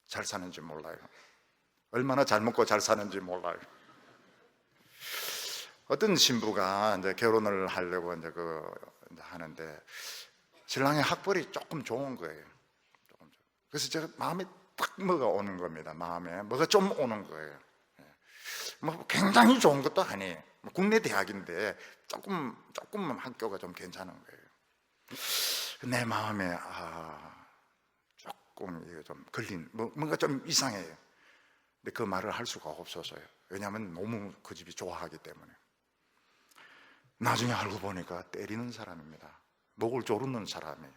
잘 사는지 몰라요. 얼마나 잘 먹고 잘 사는지 몰라요. 어떤 신부가 이제 결혼을 하려고 이제 하는데 신랑의 학벌이 조금 좋은 거예요. 그래서 제가 마음에 딱 뭐가 오는 겁니다. 마음에 뭐가 좀 오는 거예요. 뭐 굉장히 좋은 것도 아니에요. 국내 대학인데 조금 학교가 좀 괜찮은 거예요. 내 마음에 조금 이게 좀 걸린 뭔가 좀 이상해요. 근데 그 말을 할 수가 없어서요. 왜냐하면 너무 그 집이 좋아하기 때문에. 나중에 알고 보니까 때리는 사람입니다. 목을 조르는 사람이에요.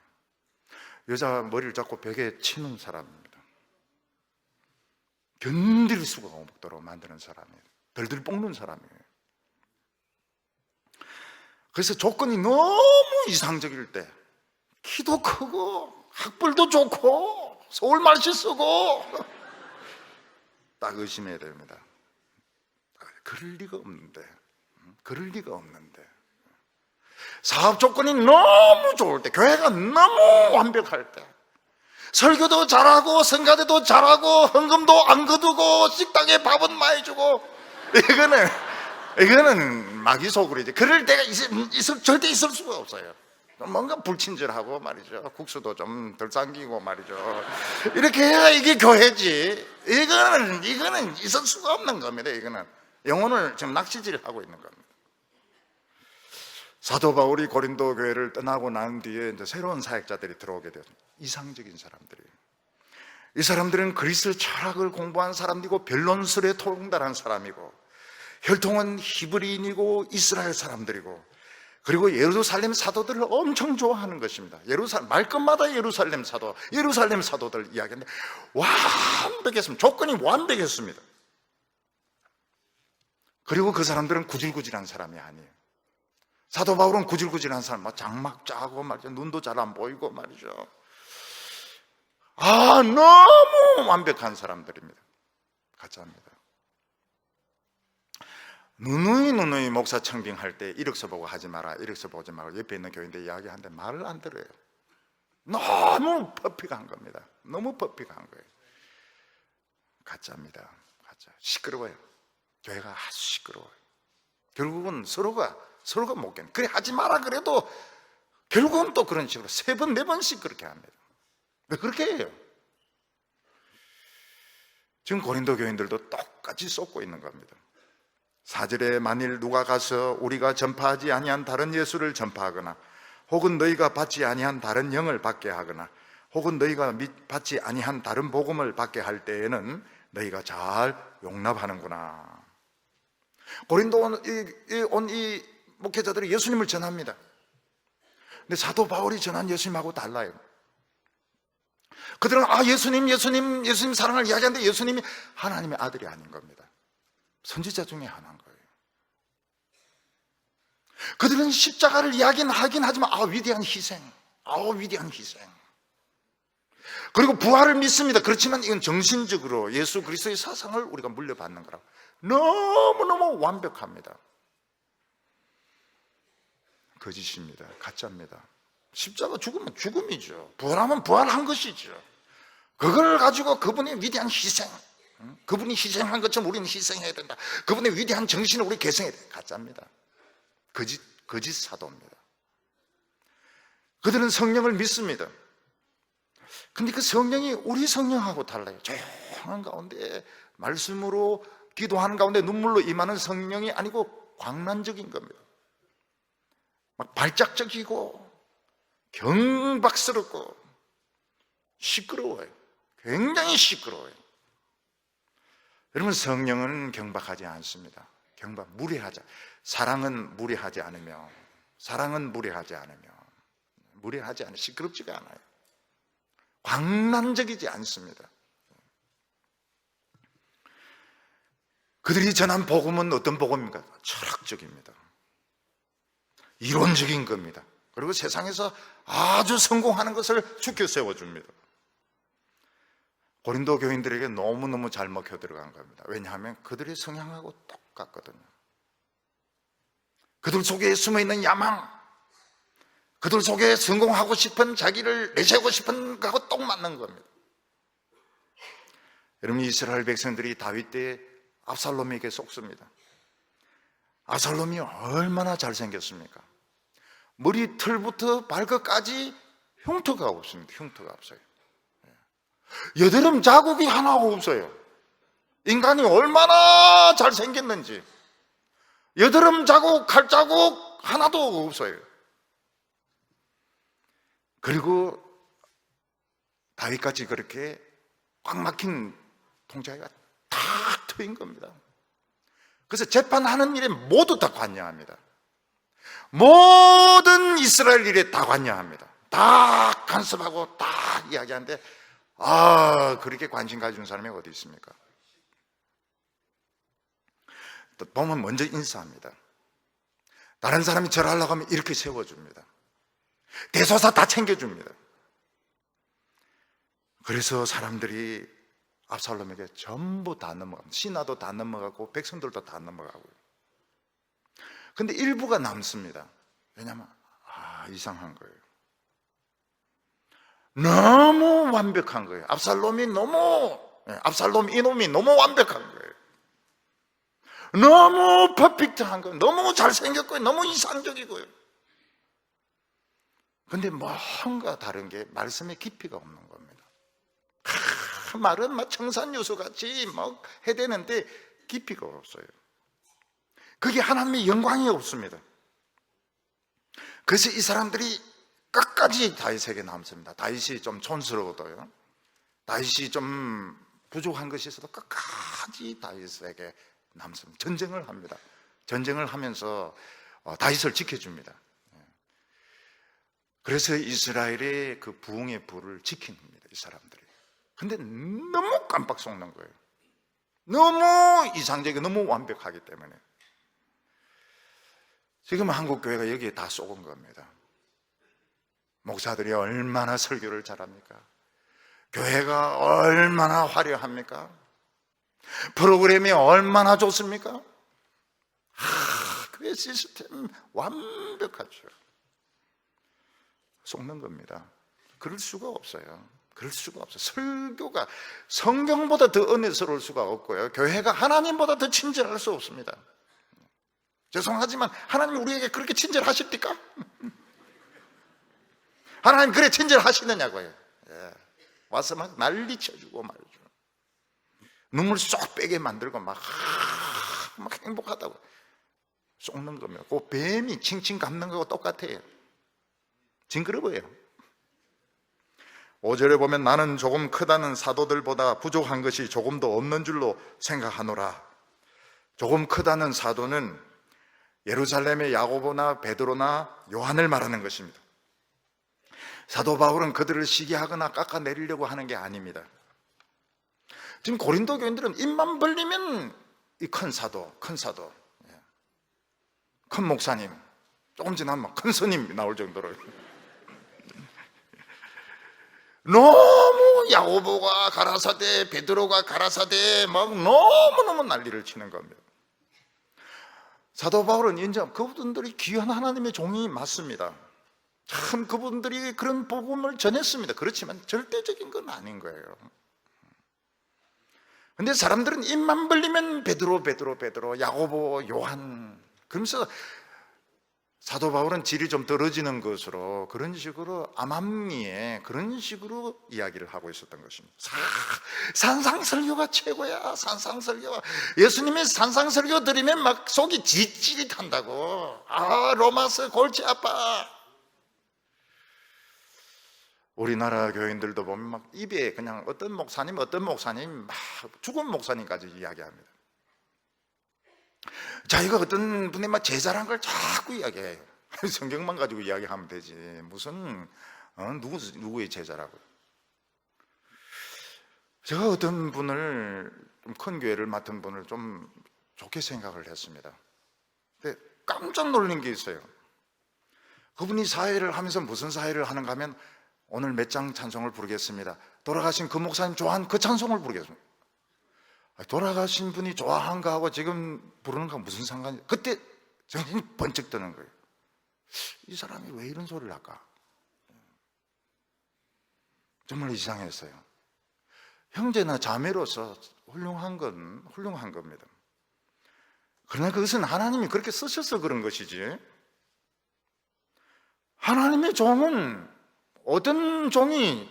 여자 머리를 잡고 벽에 치는 사람입니다. 견딜 수가 없도록 만드는 사람이에요. 덜덜 볶는 사람이에요. 그래서 조건이 너무 이상적일 때 키도 크고 학벌도 좋고 서울 말씨 쓰고 딱 의심해야 됩니다. 그럴 리가 없는데 사업 조건이 너무 좋을 때, 교회가 너무 완벽할 때, 설교도 잘하고 성가대도 잘하고 헌금도 안 거두고 식당에 밥은 많이 주고, 이거는 마귀소굴이지. 그럴 때가 절대 있을 수가 없어요. 뭔가 불친절하고 말이죠. 국수도 좀 덜 삼기고 말이죠. 이렇게 해야 이게 교회지. 이거는 있을 수가 없는 겁니다. 이거는 영혼을 지금 낚시질하고 있는 겁니다. 사도 바울이 고린도 교회를 떠나고 난 뒤에 이제 새로운 사역자들이 들어오게 되었습니다. 이상적인 사람들이에요. 이 사람들은 그리스 철학을 공부한 사람이고 변론술에 통달한 사람이고 혈통은 히브리인이고 이스라엘 사람들이고, 그리고 예루살렘 사도들을 엄청 좋아하는 것입니다. 말끝마다 예루살렘 사도들 이야기하는데 완벽했습니다. 조건이 완벽했습니다. 그리고 그 사람들은 구질구질한 사람이 아니에요. 사도 바울은 구질구질한 사람, 장막 짜고 말이죠. 눈도 잘 안 보이고 말이죠. 너무 완벽한 사람들입니다. 가짜입니다. 누누이 목사 청빙할 때 이력서 보고 하지 마라, 이력서 보지 마라, 옆에 있는 교인들 이야기하는데 말을 안 들어요. 너무 퍼픽한 겁니다. 너무 퍼픽한 거예요. 가짜입니다. 가짜. 시끄러워요. 교회가 아주 시끄러워요. 결국은 서로가 못 견뎌요. 그래 하지 마라 그래도 결국은 또 그런 식으로 3번, 4번씩 그렇게 합니다. 왜 그렇게 해요? 지금 고린도 교인들도 똑같이 쏟고 있는 겁니다. 4절에 만일 누가 가서 우리가 전파하지 아니한 다른 예수를 전파하거나, 혹은 너희가 받지 아니한 다른 영을 받게 하거나, 혹은 너희가 받지 아니한 다른 복음을 받게 할 때에는 너희가 잘 용납하는구나. 고린도 온 이 목회자들이 예수님을 전합니다. 근데 사도 바울이 전한 예수님하고 달라요. 그들은 예수님 사랑을 이야기하는데 예수님이 하나님의 아들이 아닌 겁니다. 선지자 중에 하나인 거예요. 그들은 십자가를 이야기는 하긴 하지만 위대한 희생. 그리고 부활을 믿습니다. 그렇지만 이건 정신적으로 예수 그리스도의 사상을 우리가 물려받는 거라고. 너무너무 완벽합니다. 거짓입니다. 가짜입니다. 십자가 죽으면 죽음이죠. 부활하면 부활한 것이죠. 그걸 가지고 그분의 위대한 희생, 그분이 희생한 것처럼 우리는 희생해야 된다, 그분의 위대한 정신을 우리 계승해야 된다. 가짜입니다. 거짓 사도입니다. 그들은 성령을 믿습니다. 근데 그 성령이 우리 성령하고 달라요. 조용한 가운데 말씀으로 기도하는 가운데 눈물로 임하는 성령이 아니고 광란적인 겁니다. 막 발작적이고 경박스럽고 시끄러워요. 굉장히 시끄러워요. 여러분, 성령은 경박하지 않습니다. 무례하지. 사랑은 무례하지 않으며 시끄럽지가 않아요. 광란적이지 않습니다. 그들이 전한 복음은 어떤 복음입니까? 철학적입니다. 이론적인 겁니다. 그리고 세상에서 아주 성공하는 것을 죽여 세워줍니다. 고린도 교인들에게 너무너무 잘 먹혀 들어간 겁니다. 왜냐하면 그들의 성향하고 똑같거든요. 그들 속에 숨어있는 야망, 그들 속에 성공하고 싶은, 자기를 내세우고 싶은 것하고 똑 맞는 겁니다. 여러분, 이스라엘 백성들이 다윗 때 압살롬에게 속습니다. 압살롬이 얼마나 잘생겼습니까? 머리털부터 발끝까지 흉터가 없습니다. 흉터가 없어요. 여드름 자국이 하나 없어요. 인간이 얼마나 잘생겼는지 여드름 자국, 칼 자국 하나도 없어요. 그리고 다윗같이 그렇게 꽉 막힌 통치자가 다 트인 겁니다. 그래서 재판하는 일에 모두 다 관여합니다. 모든 이스라엘 일에 다 관여합니다. 다 간섭하고 다 이야기하는데 그렇게 관심 가진 사람이 어디 있습니까? 또 보면 먼저 인사합니다. 다른 사람이 절하려고 하면 이렇게 세워줍니다. 대소사 다 챙겨줍니다. 그래서 사람들이 압살롬에게 전부 다 넘어갑니다. 신하도 다 넘어가고 백성들도 다 넘어가고요. 근데 일부가 남습니다. 왜냐하면 이상한 거예요. 너무 완벽한 거예요. 압살롬 이놈이 너무 완벽한 거예요. 너무 퍼펙트한 거예요. 너무 잘생겼고요. 너무 이상적이고요. 근데 뭔가 다른 게 말씀에 깊이가 없는 겁니다. 말은 막 청산유수 같이 막 해대는데 깊이가 없어요. 그게 하나님의 영광이 없습니다. 그래서 이 사람들이 끝까지 다윗에게 남습니다. 다윗이 좀 촌스러워도요, 다윗이 좀 부족한 것이 있어도 끝까지 다윗에게 남습니다. 전쟁을 합니다. 전쟁을 하면서 다윗을 지켜줍니다. 그래서 이스라엘의 그 부흥의 불을 지킨 겁니다, 이 사람들이. 근데 너무 깜빡 속는 거예요. 너무 이상적이고 너무 완벽하기 때문에. 지금 한국 교회가 여기에 다 쏘은 겁니다. 목사들이 얼마나 설교를 잘합니까? 교회가 얼마나 화려합니까? 프로그램이 얼마나 좋습니까? 교회 시스템 완벽하죠. 속는 겁니다. 그럴 수가 없어요. 그럴 수가 없어요. 설교가 성경보다 더 은혜스러울 수가 없고요, 교회가 하나님보다 더 친절할 수 없습니다. 죄송하지만 하나님 우리에게 그렇게 친절하십니까? 하나님 그래 친절하시느냐고요. 와서 막 난리 쳐주고 말이죠. 눈물 쏙 빼게 만들고 막 행복하다고 쏟는 겁니다. 그 뱀이 칭칭 감는 거하고 똑같아요. 징그러워요. 5절에 보면 나는 조금 크다는 사도들보다 부족한 것이 조금도 없는 줄로 생각하노라. 조금 크다는 사도는 예루살렘의 야고보나 베드로나 요한을 말하는 것입니다. 사도 바울은 그들을 시기하거나 깎아내리려고 하는 게 아닙니다. 지금 고린도 교인들은 입만 벌리면 이 큰 사도, 큰 목사님, 조금 지나면 큰 스님 나올 정도로 너무 야고보가 가라사대, 베드로가 가라사대 막 너무너무 난리를 치는 겁니다. 사도 바울은 인정, 그분들이 귀한 하나님의 종이 맞습니다. 참 그분들이 그런 복음을 전했습니다. 그렇지만 절대적인 건 아닌 거예요. 근데 사람들은 입만 벌리면 베드로, 야고보, 요한, 그러면서 사도 바울은 질이 좀 떨어지는 것으로 그런 식으로 암암리에 그런 식으로 이야기를 하고 있었던 것입니다. 산상설교가 최고야. 산상설교가. 예수님이 산상설교 드리면 막 속이 지릿지릿한다고. 로마서 골치 아파. 우리나라 교인들도 보면 막 입에 그냥 어떤 목사님 막 죽은 목사님까지 이야기합니다. 자기가 어떤 분이 막 제자란 걸 자꾸 이야기해요. 성경만 가지고 이야기하면 되지 무슨 누구의 제자라고요. 제가 어떤 분을 좀 큰 교회를 맡은 분을 좀 좋게 생각을 했습니다. 근데 깜짝 놀란 게 있어요. 그분이 사회를 하면서 무슨 사회를 하는가 하면 오늘 몇 장 찬송을 부르겠습니다. 돌아가신 그 목사님 좋아하는 그 찬송을 부르겠습니다. 돌아가신 분이 좋아한 거하고 지금 부르는 거 무슨 상관이? 그때 정신이 번쩍 드는 거예요. 이 사람이 왜 이런 소리를 할까? 정말 이상했어요. 형제나 자매로서 훌륭한 겁니다. 그러나 그것은 하나님이 그렇게 쓰셔서 그런 것이지, 하나님의 종은 어떤 종이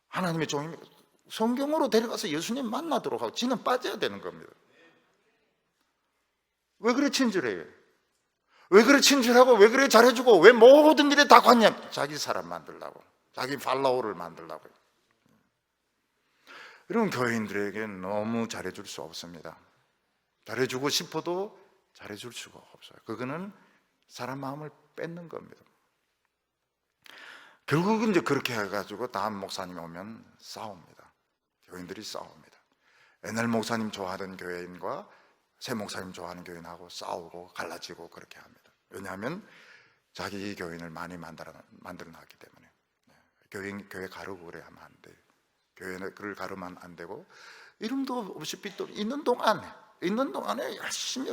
하나님의 종입니까? 성경으로 데려가서 예수님 만나도록 하고 지는 빠져야 되는 겁니다. 왜 그래 친절해요? 왜 그래 친절하고 왜 그래 잘해주고 왜 모든 일에 다 관념? 자기 사람 만들려고, 자기 팔로워를 만들려고. 이런 교인들에게 너무 잘해줄 수 없습니다. 잘해주고 싶어도 잘해줄 수가 없어요. 그거는 사람 마음을 뺏는 겁니다. 결국은 이제 그렇게 해가지고 다음 목사님이 오면 싸웁니다. 교인들이 싸웁니다. 옛날 목사님 좋아하던 교인과 새 목사님 좋아하는 교인하고 싸우고 갈라지고 그렇게 합니다. 왜냐하면 자기 교인을 많이 만들어 놨기 때문에. 교회 가르고 그래 하면 안 돼요. 교회를 가르면 안 되고, 이름도 없이 빚도 있는 동안에 열심히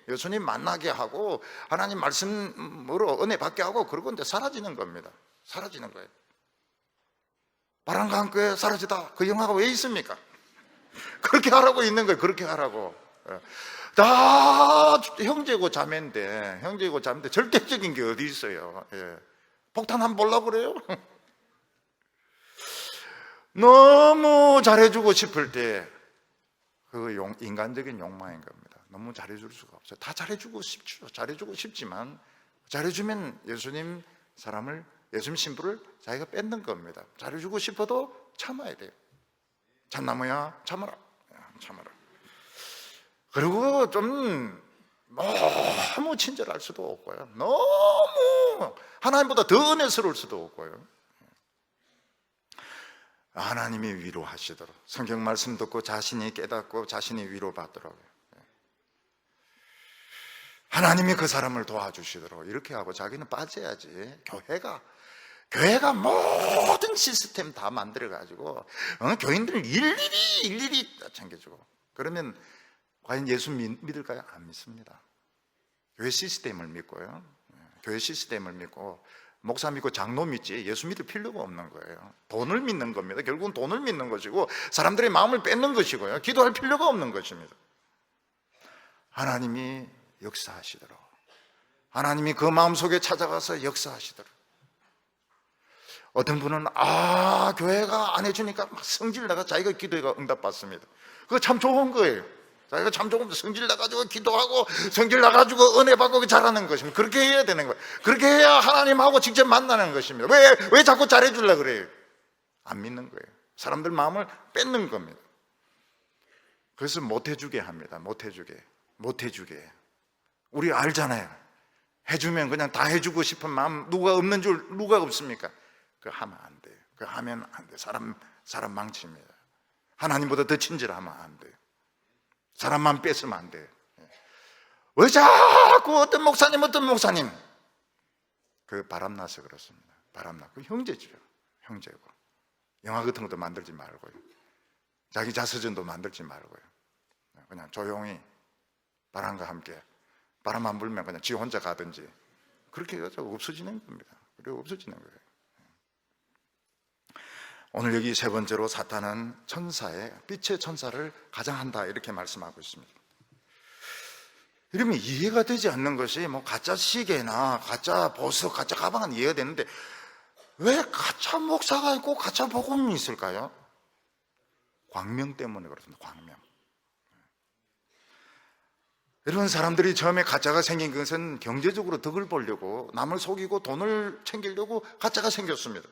예수님 만나게 하고 하나님 말씀으로 은혜 받게 하고, 그러고 이제 사라지는 겁니다. 사라지는 거예요. 바람과 함께 사라지다, 그 영화가 왜 있습니까? 그렇게 하라고 있는 거예요. 그렇게 하라고. 다 형제고 자매인데 절대적인 게 어디 있어요? 폭탄 한번 보려고 그래요? 너무 잘해주고 싶을 때, 그 인간적인 욕망인 겁니다. 너무 잘해줄 수가 없어요. 다 잘해주고 싶죠. 잘해주고 싶지만, 잘해주면 예수님 신부를 자기가 뺏는 겁니다. 잘해주고 싶어도 참아야 돼요. 참나무야 참아라. 그리고 좀 너무 친절할 수도 없고요, 너무 하나님보다 더 은혜스러울 수도 없고요. 하나님이 위로하시도록, 성경 말씀 듣고 자신이 깨닫고 자신이 위로받도록, 하나님이 그 사람을 도와주시도록 이렇게 하고 자기는 빠져야지. 교회가 모든 시스템 다 만들어가지고 교인들을 일일이 챙겨주고, 그러면 과연 예수 믿을까요? 안 믿습니다. 교회 시스템을 믿고요, 교회 시스템을 믿고 목사 믿고 장로 믿지 예수 믿을 필요가 없는 거예요. 돈을 믿는 겁니다. 결국은 돈을 믿는 것이고 사람들의 마음을 뺏는 것이고요, 기도할 필요가 없는 것입니다. 하나님이 역사하시도록, 하나님이 그 마음속에 찾아가서 역사하시도록. 어떤 분은 교회가 안 해주니까 막 성질 나가 자기가 기도가 응답받습니다. 그거 참 좋은 거예요. 자기가 참 좋은, 성질 나가지고 기도하고 성질 나가지고 은혜 받고 잘하는 것입니다. 그렇게 해야 되는 거예요. 그렇게 해야 하나님하고 직접 만나는 것입니다. 왜 자꾸 잘해주려고 그래요? 안 믿는 거예요. 사람들 마음을 뺏는 겁니다. 그래서 못해주게 합니다. 못해주게. 우리 알잖아요. 해주면 그냥 다 해주고 싶은 마음 누가 없는 줄 누가 없습니까? 그거 하면 안 돼요. 그거 하면 안 돼요. 사람 망칩니다. 하나님보다 더 친절하면 안 돼요. 사람만 뺏으면 안 돼요. 왜 자꾸 어떤 목사님 그 바람나서 그렇습니다. 바람나고 형제죠. 형제고. 영화 같은 것도 만들지 말고요, 자기 자서전도 만들지 말고요, 그냥 조용히 바람과 함께, 바람 안 불면 그냥 지 혼자 가든지 그렇게 해서 없어지는 겁니다. 그리고 없어지는 거예요. 오늘 여기 세 번째로 사탄은 빛의 천사를 가장한다 이렇게 말씀하고 있습니다. 이러면 이해가 되지 않는 것이 가짜 시계나 가짜 보석, 가짜 가방은 이해가 되는데 왜 가짜 목사가 있고 가짜 복음이 있을까요? 광명 때문에 그렇습니다. 광명. 이런 사람들이 처음에 가짜가 생긴 것은 경제적으로 덕을 보려고, 남을 속이고 돈을 챙기려고 가짜가 생겼습니다.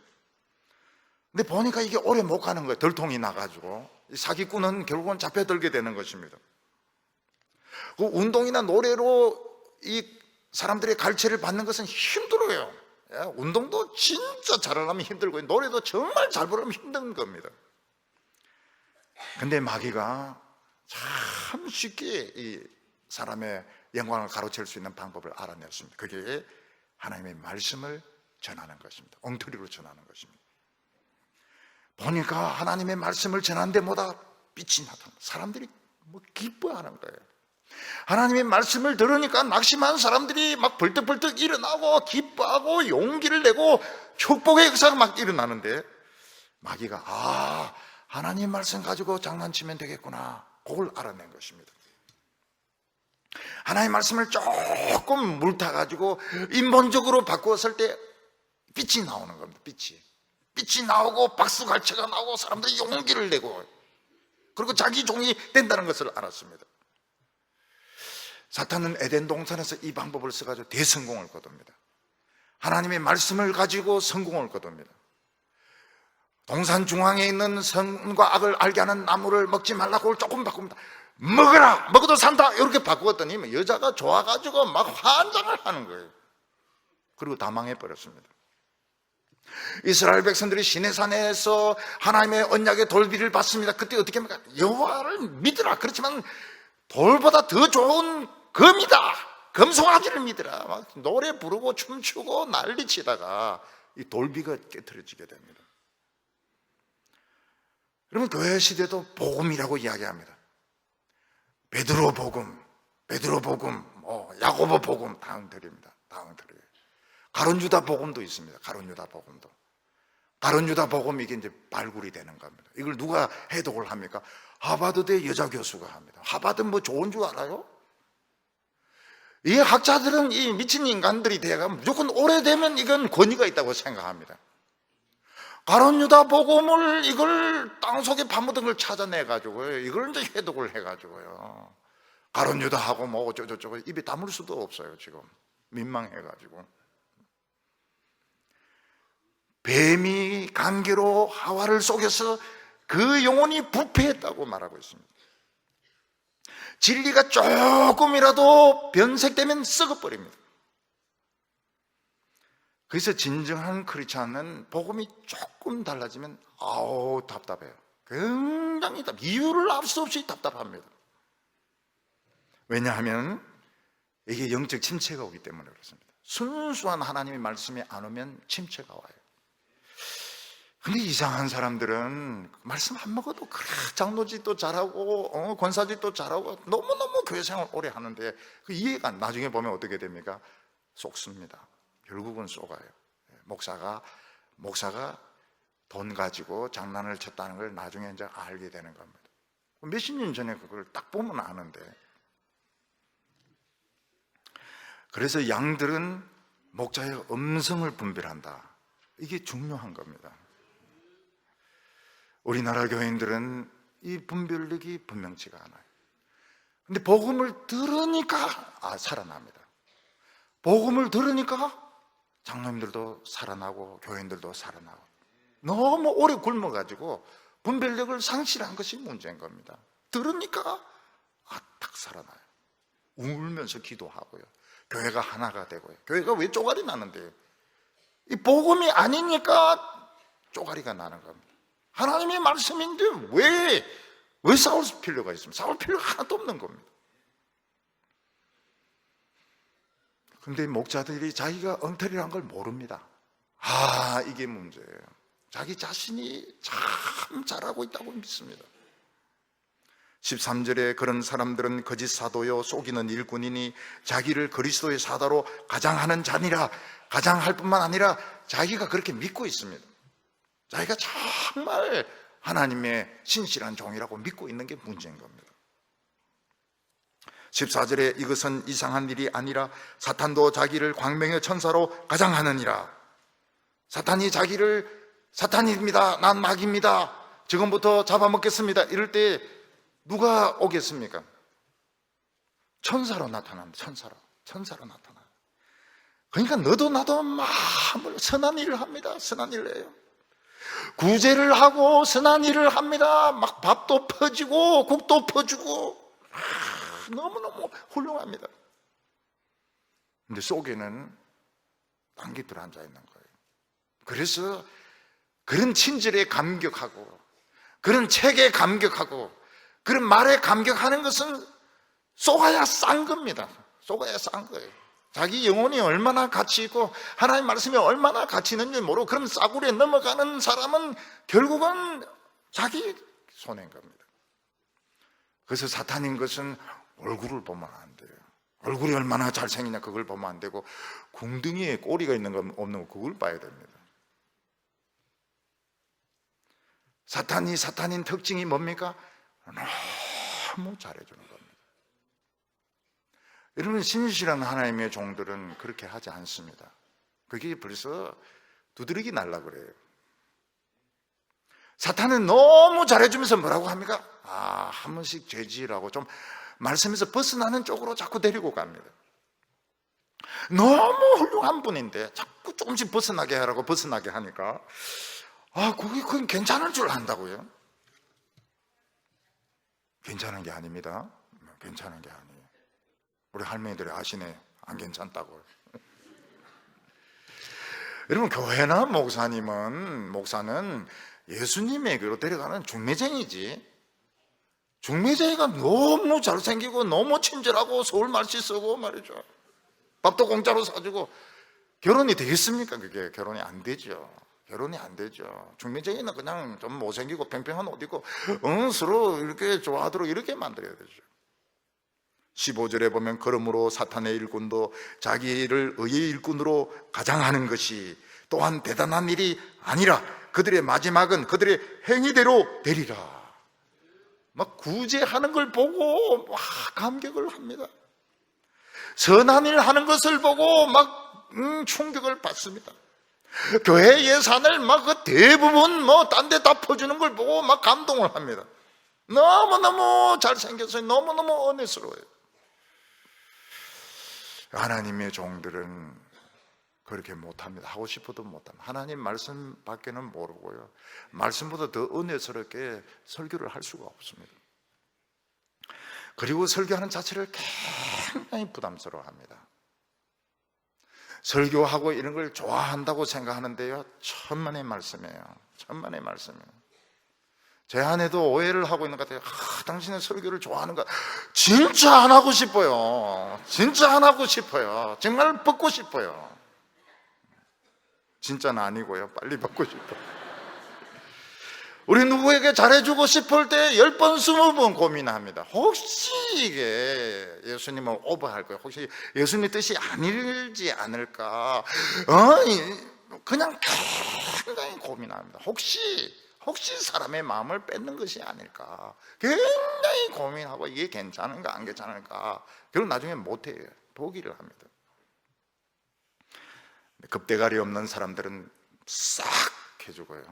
근데 보니까 이게 오래 못 가는 거예요. 들통이 나가지고 사기꾼은 결국은 잡혀들게 되는 것입니다. 그 운동이나 노래로 이 사람들의 갈채를 받는 것은 힘들어요. 운동도 진짜 잘하려면 힘들고 노래도 정말 잘 부르면 힘든 겁니다. 근데 마귀가 참 쉽게 이 사람의 영광을 가로챌 수 있는 방법을 알아냈습니다. 그게 하나님의 말씀을 전하는 것입니다. 엉터리로 전하는 것입니다. 보니까 하나님의 말씀을 전하는 데마다 빛이 나타나 사람들이 기뻐하는 거예요. 하나님의 말씀을 들으니까 낙심한 사람들이 막 벌떡벌떡 일어나고 기뻐하고 용기를 내고 축복의 역사가 막 일어나는데, 마귀가 하나님 말씀 가지고 장난치면 되겠구나, 그걸 알아낸 것입니다. 하나님의 말씀을 조금 물타가지고 인본적으로 바꾸었을 때 빛이 나오는 겁니다. 빛이 나오고 박수갈채가 나오고 사람들이 용기를 내고, 그리고 자기 종이 된다는 것을 알았습니다. 사탄은 에덴 동산에서 이 방법을 써가지고 대성공을 거둡니다. 하나님의 말씀을 가지고 성공을 거둡니다. 동산 중앙에 있는 선과 악을 알게 하는 나무를 먹지 말라고 조금 바꿉니다. 먹어라, 먹어도 산다, 이렇게 바꾸었더니 여자가 좋아가지고 막 환장을 하는 거예요. 그리고 다 망해버렸습니다. 이스라엘 백성들이 시내산에서 하나님의 언약의 돌비를 받습니다. 그때 어떻게 합니까? 여호와를 믿으라. 그렇지만 돌보다 더 좋은 금이다, 금송아지를 믿으라, 막 노래 부르고 춤추고 난리치다가 이 돌비가 깨트려지게 됩니다. 여러분, 교회 시대도 복음이라고 이야기합니다. 베드로 복음, 야고보 복음 다 엉터리입니다. 다 엉터리예요. 가룟 유다 복음도 있습니다. 가룟 유다 복음도. 가룟 유다 복음, 이게 이제 발굴이 되는 겁니다. 이걸 누가 해독을 합니까? 하버드대 여자 교수가 합니다. 하버드 뭐 좋은 줄 알아요? 이 학자들은 이 미친 인간들이 돼가 무조건 오래되면 이건 권위가 있다고 생각합니다. 가룟 유다 복음을 이걸 땅속에 파묻은 걸 찾아내가지고요, 이걸 이제 해독을 해가지고요, 가룟 유다하고 뭐 어쩌고저쩌고 입에 담을 수도 없어요. 지금 민망해가지고. 뱀이 관계로 하와를 속여서 그 영혼이 부패했다고 말하고 있습니다. 진리가 조금이라도 변색되면 썩어버립니다. 그래서 진정한 크리스찬은 복음이 조금 달라지면 아우 답답해요. 굉장히 이유를 알 수 없이 답답합니다. 왜냐하면 이게 영적 침체가 오기 때문에 그렇습니다. 순수한 하나님의 말씀이 안 오면 침체가 와요. 근데 이상한 사람들은 말씀 안 먹어도 그래, 장로짓도 잘하고 권사짓도 잘하고 너무너무 교회 생활 오래 하는데 그 이해가 나중에 보면 어떻게 됩니까? 속습니다. 결국은 속아요. 목사가 돈 가지고 장난을 쳤다는 걸 나중에 이제 알게 되는 겁니다. 몇십 년 전에 그걸 딱 보면 아는데. 그래서 양들은 목자의 음성을 분별한다. 이게 중요한 겁니다. 우리나라 교인들은 이 분별력이 분명치가 않아요. 근데 복음을 들으니까 살아납니다. 복음을 들으니까 장로님들도 살아나고 교인들도 살아나고. 너무 오래 굶어가지고 분별력을 상실한 것이 문제인 겁니다. 들으니까 딱 살아나요. 울면서 기도하고요, 교회가 하나가 되고요. 교회가 왜 쪼가리 나는데요? 이 복음이 아니니까 쪼가리가 나는 겁니다. 하나님의 말씀인데 왜 싸울 필요가 있습니까? 싸울 필요가 하나도 없는 겁니다. 근데 목자들이 자기가 엉터리란 걸 모릅니다. 이게 문제예요. 자기 자신이 참 잘하고 있다고 믿습니다. 13절에 그런 사람들은 거짓 사도요 속이는 일꾼이니 자기를 그리스도의 사도로 가장하는 자니라. 가장할 뿐만 아니라 자기가 그렇게 믿고 있습니다. 자기가 정말 하나님의 신실한 종이라고 믿고 있는 게 문제인 겁니다. 14절에 이것은 이상한 일이 아니라 사탄도 자기를 광명의 천사로 가장하느니라. 사탄이 자기를 사탄입니다, 난 마귀입니다, 지금부터 잡아먹겠습니다 이럴 때 누가 오겠습니까? 천사로 나타납니다. 천사로 나타나요. 그러니까 너도 나도 막 선한 일을 합니다. 선한 일을 해요. 구제를 하고 선한 일을 합니다. 막 밥도 퍼주고 국도 퍼주고 너무너무 훌륭합니다. 근데 속에는 딴 게 들어앉아 있는 거예요. 그래서 그런 친절에 감격하고 그런 책에 감격하고 그런 말에 감격하는 것은 쏘가야 싼 겁니다. 쏘가야 싼 거예요. 자기 영혼이 얼마나 가치 있고 하나님 말씀이 얼마나 가치 있는지 모르고 그런 싸구려에 넘어가는 사람은 결국은 자기 손해인 겁니다. 그래서 사탄인 것은 얼굴을 보면 안 돼요. 얼굴이 얼마나 잘생기냐 그걸 보면 안 되고 궁둥이에 꼬리가 있는 거 없는 거 그걸 봐야 됩니다. 사탄인 특징이 뭡니까? 너무 잘해주는 겁니다. 여러분, 신실한 하나님의 종들은 그렇게 하지 않습니다. 그게 벌써 두드러기 날라 그래요. 사탄은 너무 잘해주면서 뭐라고 합니까? 한 번씩 죄지라고 좀 말씀에서 벗어나는 쪽으로 자꾸 데리고 갑니다. 너무 훌륭한 분인데 자꾸 조금씩 벗어나게 하라고 벗어나게 하니까 그건 괜찮을 줄 안다고요? 괜찮은 게 아닙니다. 괜찮은 게 아니에요. 우리 할머니들이 아시네, 안 괜찮다고요. 여러분, 교회나 목사는 예수님에게로 데려가는 중매쟁이지. 중매쟁이가 너무 잘생기고 너무 친절하고 서울 말씨 쓰고 말이죠. 밥도 공짜로 사주고 결혼이 되겠습니까? 그게 결혼이 안 되죠. 결혼이 안 되죠. 중매쟁이는 그냥 좀 못생기고 팽팽한 옷 입고 서로 이렇게 좋아하도록 이렇게 만들어야 되죠. 15절에 보면 그러므로 사탄의 일꾼도 자기를 의의 일꾼으로 가장하는 것이 또한 대단한 일이 아니라 그들의 마지막은 그들의 행위대로 되리라. 막 구제하는 걸 보고 막 감격을 합니다. 선한 일 하는 것을 보고 막 충격을 받습니다. 교회 예산을 막 그 대부분 뭐 딴 데 다 퍼주는 걸 보고 막 감동을 합니다. 너무너무 잘생겨서 너무너무 은혜스러워요. 하나님의 종들은 그렇게 못합니다. 하고 싶어도 못합니다. 하나님 말씀 밖에는 모르고요, 말씀보다 더 은혜스럽게 설교를 할 수가 없습니다. 그리고 설교하는 자체를 굉장히 부담스러워합니다. 설교하고 이런 걸 좋아한다고 생각하는데요, 천만의 말씀이에요. 천만의 말씀이에요. 제 아내도 오해를 하고 있는 것 같아요. 당신은 설교를 좋아하는 것, 진짜 안 하고 싶어요. 진짜 안 하고 싶어요. 정말 벗고 싶어요. 진짜는 아니고요, 빨리 벗고 싶어요. 우리 누구에게 잘해주고 싶을 때 10번, 20번 고민합니다. 혹시 이게 예수님은 오버할 거예요. 혹시 예수님 뜻이 아니지 않을까? 그냥 굉장히 고민합니다. 혹시 사람의 마음을 뺏는 것이 아닐까? 굉장히 고민하고 이게 괜찮은가 안 괜찮을까? 그리고 나중에 못해요. 포기를 합니다. 급대가리 없는 사람들은 싹 해주고요,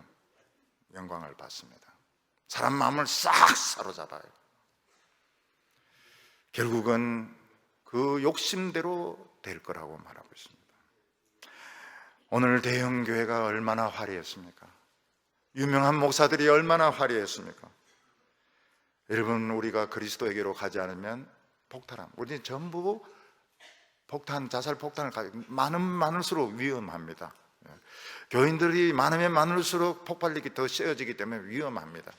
영광을 받습니다. 사람 마음을 싹 사로잡아요. 결국은 그 욕심대로 될 거라고 말하고 있습니다. 오늘 대형교회가 얼마나 화려했습니까? 유명한 목사들이 얼마나 화려했습니까? 여러분, 우리가 그리스도에게로 가지 않으면 폭탄함, 우리 전부 폭탄, 자살 폭탄을 많을수록 위험합니다. 교인들이 많으면 많을수록 폭발력이 더 세어지기 때문에 위험합니다.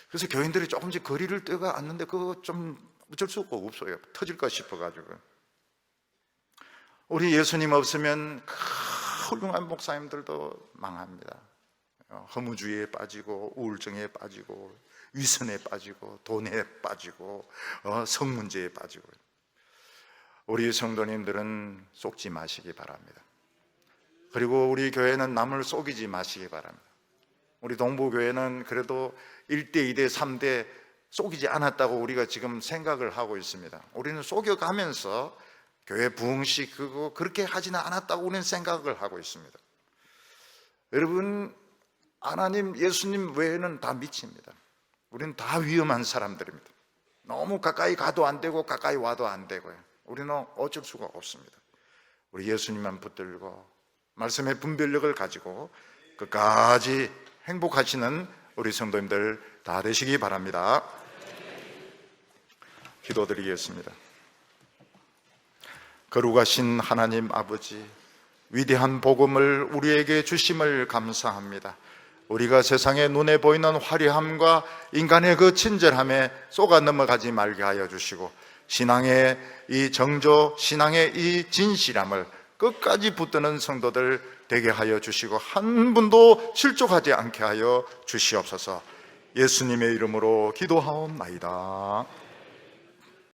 그래서 교인들이 조금씩 거리를 떼가 앉는데 그거 좀 어쩔 수 없어요. 터질까 싶어가지고. 우리 예수님 없으면 훌륭한 목사님들도 망합니다. 허무주의에 빠지고 우울증에 빠지고 위선에 빠지고 돈에 빠지고 성문제에 빠지고. 우리 성도님들은 속지 마시기 바랍니다. 그리고 우리 교회는 남을 속이지 마시기 바랍니다. 우리 동부교회는 그래도 1대, 2대, 3대 속이지 않았다고 우리가 지금 생각을 하고 있습니다. 우리는 속여가면서 교회 부흥시키고 그렇게 하지는 않았다고 우리는 생각을 하고 있습니다. 여러분, 하나님, 예수님 외에는 다 미칩니다. 우리는 다 위험한 사람들입니다. 너무 가까이 가도 안 되고 가까이 와도 안 되고요. 우리는 어쩔 수가 없습니다. 우리 예수님만 붙들고 말씀의 분별력을 가지고 끝까지 행복하시는 우리 성도님들 다 되시기 바랍니다. 기도드리겠습니다. 거룩하신 하나님 아버지, 위대한 복음을 우리에게 주심을 감사합니다. 우리가 세상의 눈에 보이는 화려함과 인간의 그 친절함에 쏘가 넘어가지 말게 하여 주시고, 신앙의 이 정조, 신앙의 이 진실함을 끝까지 붙드는 성도들 되게 하여 주시고 한 분도 실족하지 않게 하여 주시옵소서. 예수님의 이름으로 기도하옵나이다.